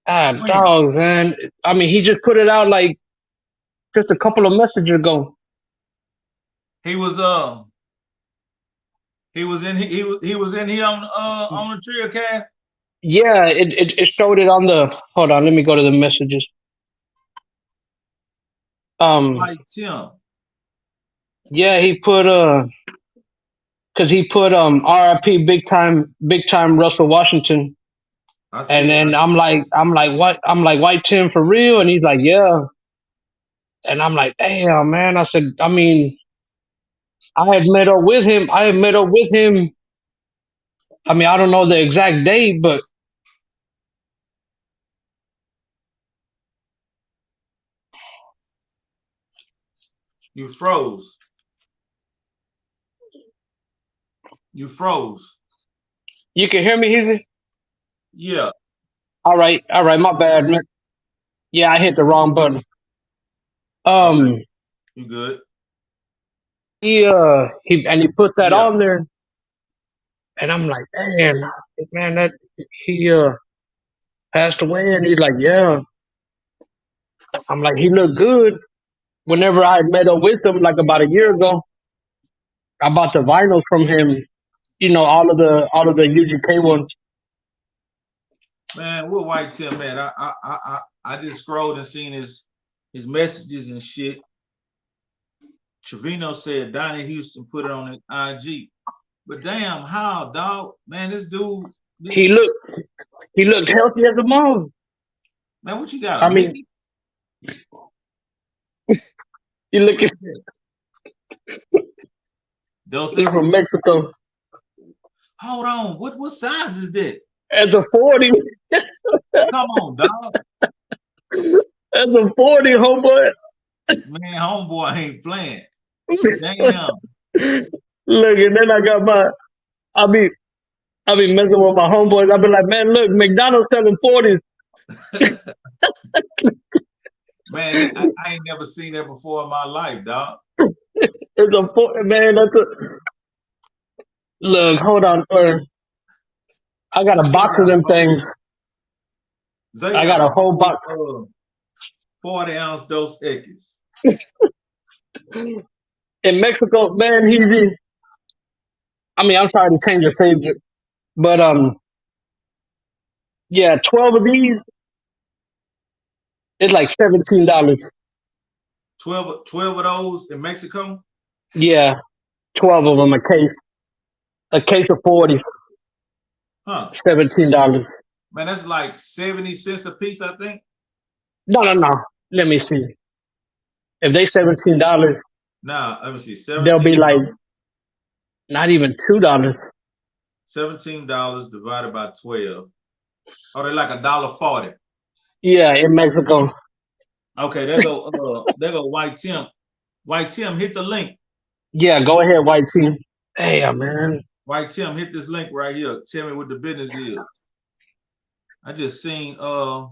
and dog, man. I mean, he just put it out like just a couple of messages ago. He was in here on the Trill Cast. Yeah, it showed it on the. Hold on, let me go to the messages. White Tim. Yeah, he put because he put RIP big time Russell Washington. And then I'm like what? I'm like, White Tim for real? And he's like, yeah. And I'm like, damn, man. I said, I mean, I had met up with him. I mean, I don't know the exact date, but You froze. You froze. You can hear me, Heezy? Yeah. All right, my bad, man. Yeah, I hit the wrong button. Okay. You good? He put that on there, and I'm like, damn, man, that he passed away, and he's like, yeah. I'm like, he looked good. Whenever I met up with him, like about a year ago, I bought the vinyls from him. You know, all of the UGK ones. Man, what White Tim, man? I just scrolled and seen his messages and shit. Trevino said Donnie Houston put it on his IG. But damn, how, dog? Man, this dude. He looked healthy as a mom. Man, what you got? I mean, you look at He's from Mexico. Hold on, what size is that? As a 40. Come on, dog. As a 40, homeboy. Man, homeboy ain't playing. Damn. Look, and then I got I'll be messing with my homeboys. I'll be like, man, look, McDonald's selling 40s. Man, I ain't never seen that before in my life, dog. It's a 40, man. Look, hold on. I got a box of them things. I got a whole box. 40-ounce Dos Equis. In Mexico, man, I mean, I'm sorry to change the subject, but 12 of these is like $17. 12 of those in Mexico? Yeah, 12 of them a case of 40s. Huh? $17. Man, that's like 70 cents a piece, I think. No. Let me see. If they $17, nah, let me see. They'll be like not even $2. $17 divided by 12. Oh, they're like $1.40. Yeah, in Mexico. Okay, there go White Tim. White Tim, hit the link. Yeah, go ahead, White Tim. Hey, man. White Tim, hit this link right here. Tell me what the business is. I just seen Russ,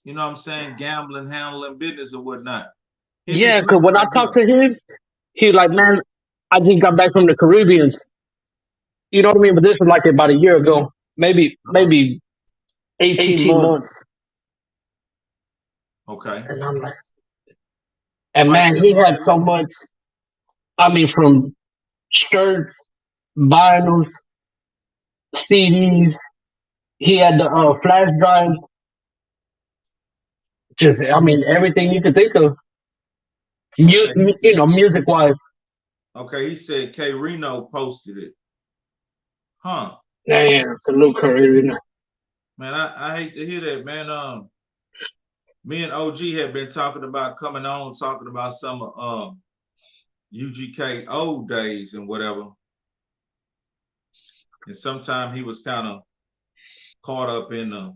you know what I'm saying, gambling, handling business or whatnot. Yeah, because when I talked to him, he was like, man, I just got back from the Caribbeans. You know what I mean? But this was like about a year ago, maybe 18 months. Okay. And I'm like, and man, he had so much. I mean, from shirts, vinyls, CDs, He had the flash drives. Just, I mean, everything you could think of. Okay, he You said. know, music wise. Okay, he said K Reno posted it. Huh? Damn, salute Curry. Man, I hate to hear that, man. Me and OG had been talking about coming on, talking about some UGK old days and whatever. And sometime he was kind of caught up in the,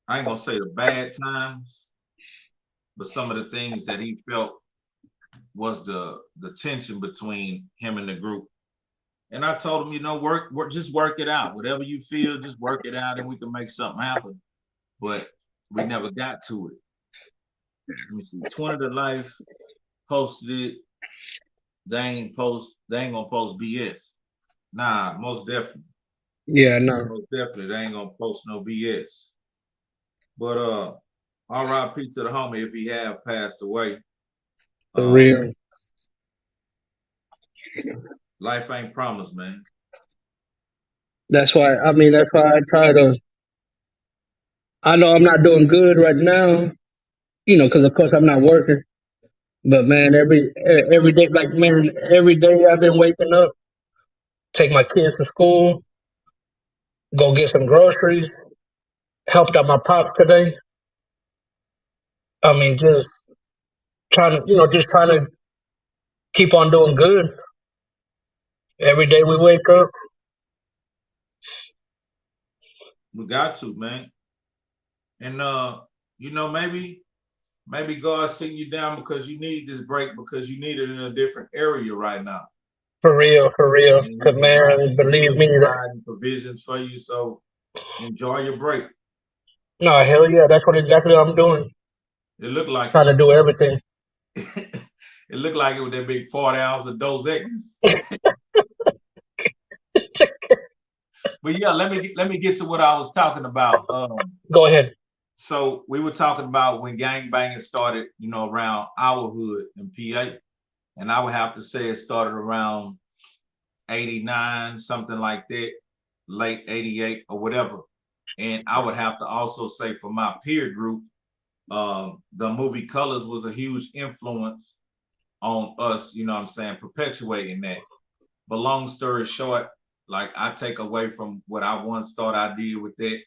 I ain't gonna say the bad times, but some of the things that he felt was the tension between him and the group. And I told him, you know, just work it out. Whatever you feel, just work it out, and we can make something happen. But we never got to it. Let me see. 20 to Life posted it. They ain't gonna post BS. Nah, most definitely. Yeah, no. Most definitely, they ain't gonna post no BS. But R.I.P. to the homie if he have passed away. For real. Life ain't promised, man. That's why I try to. I know I'm not doing good right now, you know, because of course I'm not working. But man, every day, like man, every day I've been waking up, take my kids to school, go get some groceries, helped out my pops today. I mean, just just trying to keep on doing good. Every day we wake up. We got to, man. And you know, maybe God's sitting you down because you need this break because you need it in a different area right now. For real. And Cause man, believe me, providing provisions for you. So enjoy your break. no, hell yeah, that's exactly what I'm doing. It looked like Trying to do everything. it looked like it was that big 40 ounce of Dos Equis. But yeah, let me get to what I was talking about. Go ahead. So we were talking about when gangbanging started, you know, around our hood in PA. And I would have to say it started around 89, something like that, late 88 or whatever. And I would have to also say for my peer group, the movie Colors was a huge influence on us, you know what I'm saying, perpetuating that. But long story short, like I take away from what I once thought I did with that,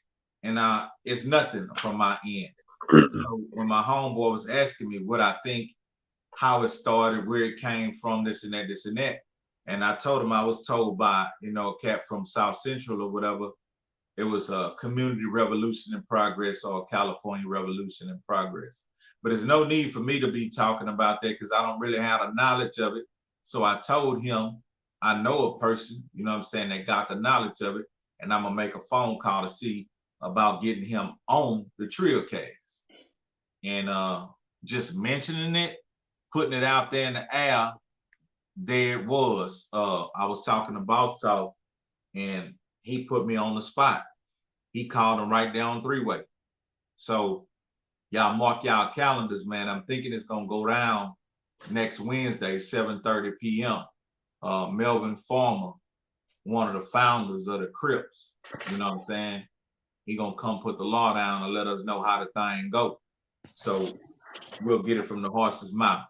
and it's nothing from my end. So when my homeboy was asking me what I think, how it started, where it came from, this and that, and I told him I was told by, you know, a cat from South Central or whatever, it was a community revolution in progress or California revolution in progress. But there's no need for me to be talking about that because I don't really have the knowledge of it. So I told him I know a person, you know what I'm saying, that got the knowledge of it, and I'm gonna make a phone call to see about getting him on the Trill Cast. And just mentioning it, putting it out there in the air, there it was. I was talking to Boss Talk, and he put me on the spot. He called him right down three-way. So y'all mark y'all calendars, man. I'm thinking it's gonna go down next Wednesday, 7:30 p.m. Melvin Farmer, one of the founders of the Crips, you know what I'm saying? He gonna come put the law down and let us know how the thing go. So we'll get it from the horse's mouth.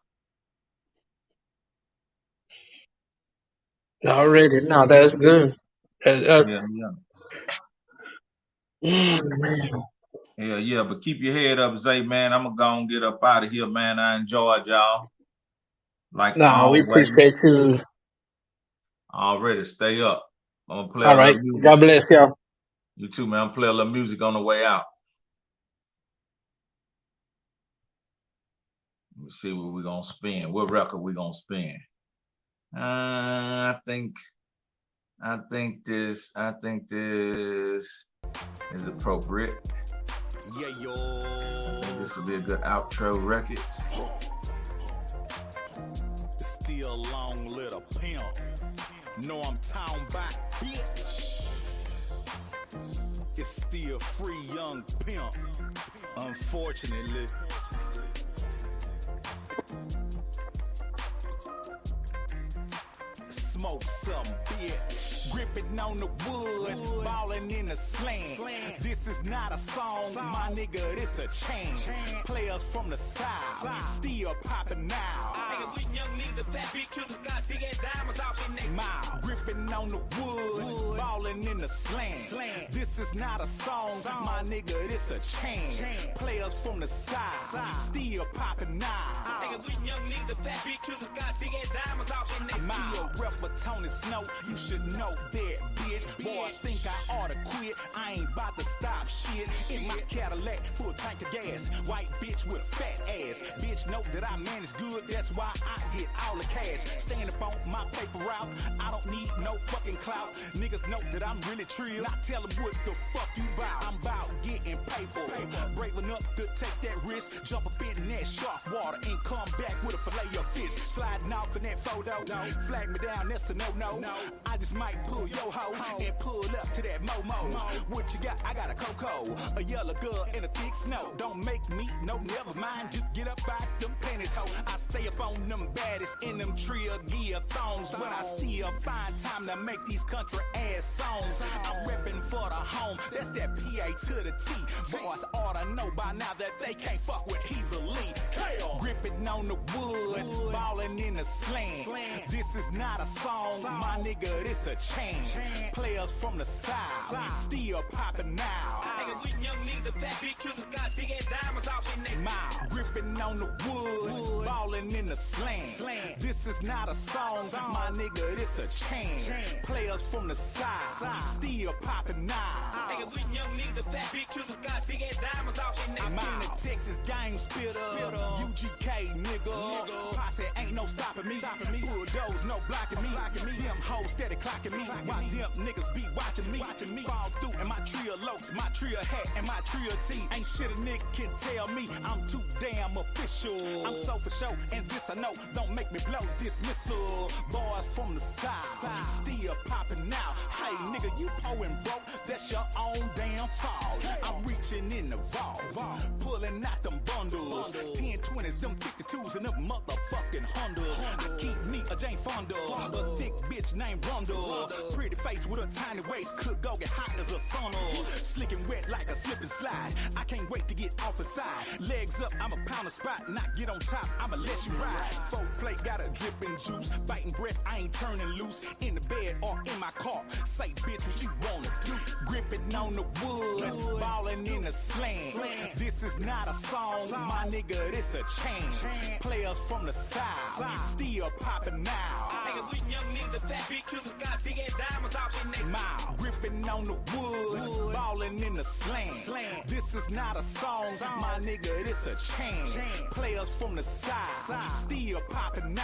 Already, no, that's good. That's Yeah, but keep your head up, Zay, man. I'm gonna go and get up out of here, man. I enjoyed y'all. Like no, we always. appreciate you. Already, stay up. I'm gonna play All a right. little music. God bless y'all. You too, man. I'm play a little music on the way out. Let me see what we're gonna spin. What record we gonna spin? I think this is appropriate. Yeah, yo. I think this will be a good outro record. It's still long little pimp. Know I'm town back, bitch. It's still free young pimp. Unfortunately. Smoke some bitch. Gripping on the wood. Ballin' This is not a song, my nigga, this a chain. Players from the south, still popping now. Nigga, we young niggas, fat big killers, got big ass diamonds off in their mouth. Gripping on the wood, ballin' in the slant. This is not a song, my nigga, this a chain. Players from the south, still popping now. Nigga, we young niggas, fat big killers, got big ass diamonds off in their mouth. Still ref for Tony Snow, you should know that, bitch. Boys think I oughta quit, I ain't about to stop shit. In my Cadillac, full tank of gas, white bitch with a fat ass. Bitch know that I manage good, that's why I get all the cash. Stand up on my paper route, I don't need no fucking clout. Niggas know that I'm really trill, I tell them what the fuck you bout. I'm bout getting paper, brave enough to take that risk. Jump up in that shark water and come back with a fillet of fish. Sliding off in that photo, flag me down, that's a no-no. I just might pull your hoe and pull up to that Momo. What you got? I got a Coco, a yellow girl and a thick snow. Don't make me, no, never mind. Just get up out them panties, ho. I stay up on them baddest in them Trill gear thongs, but I still find time to make these country ass songs. I'm reppin' for the home, that's that PA to the T. Boys oughta know by now that they can't fuck with he's elite. Gripping on the wood, ballin' in the slant. This is not a song, my nigga, this a chain. Players from the south, still poppin' now. Nigga, we young niggas, fat big killers, got big ass diamonds off in their mouth. Gripping on the wood, ballin' in the slant. This is not a song, my nigga, this a chain. Players from the south, still poppin' now. Nigga, we young niggas, fat big killers, got big ass diamonds off in their mouth. I'm in the Texas game spitter, UGK nigga. Posse ain't no stopping me. Bulldoze, no blocking me. Them hoes steady clocking me. While them niggas be watching me. Fall through in my Trill lokes, my Trill hat, and my Trill tee. Ain't shit a nigga can tell me. I'm too damn official. I'm so for sure, and this I know. Don't make me blow this missile. Boys from the south, still popping out. Hey nigga, you poin' broke, that's your own damn fault. I'm reaching in the vault, pulling out them bundles. 10 20s, them 52s, and them motherfucking Hondas. I keep me a Jane Fonda, a thick bitch named Rhonda. Pretty face with a tiny waist, could go get hot as a sauna. Slick and wet like a slip and slide. I can't wait to get off inside. Legs up, I'm a pound a spot, not get on top, I'ma let you ride. 4 plate got a dripping juice, biting breath, I ain't turning loose. In the bed or in my car, say bitch what you wanna do. Gripping on the wood, ballin' in the slant. This is not a song, my nigga, this a chain. Players from the south, still popping now. Nigga, we young niggas, fat big killers, got big ass diamonds off in their mouth. Gripping on the wood, ballin' in the slant. This is not a song, my nigga, this a chain. Players from the south, still popping now.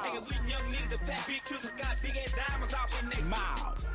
Nigga, we young niggas, fat big killers, got big ass diamonds off in their mouth.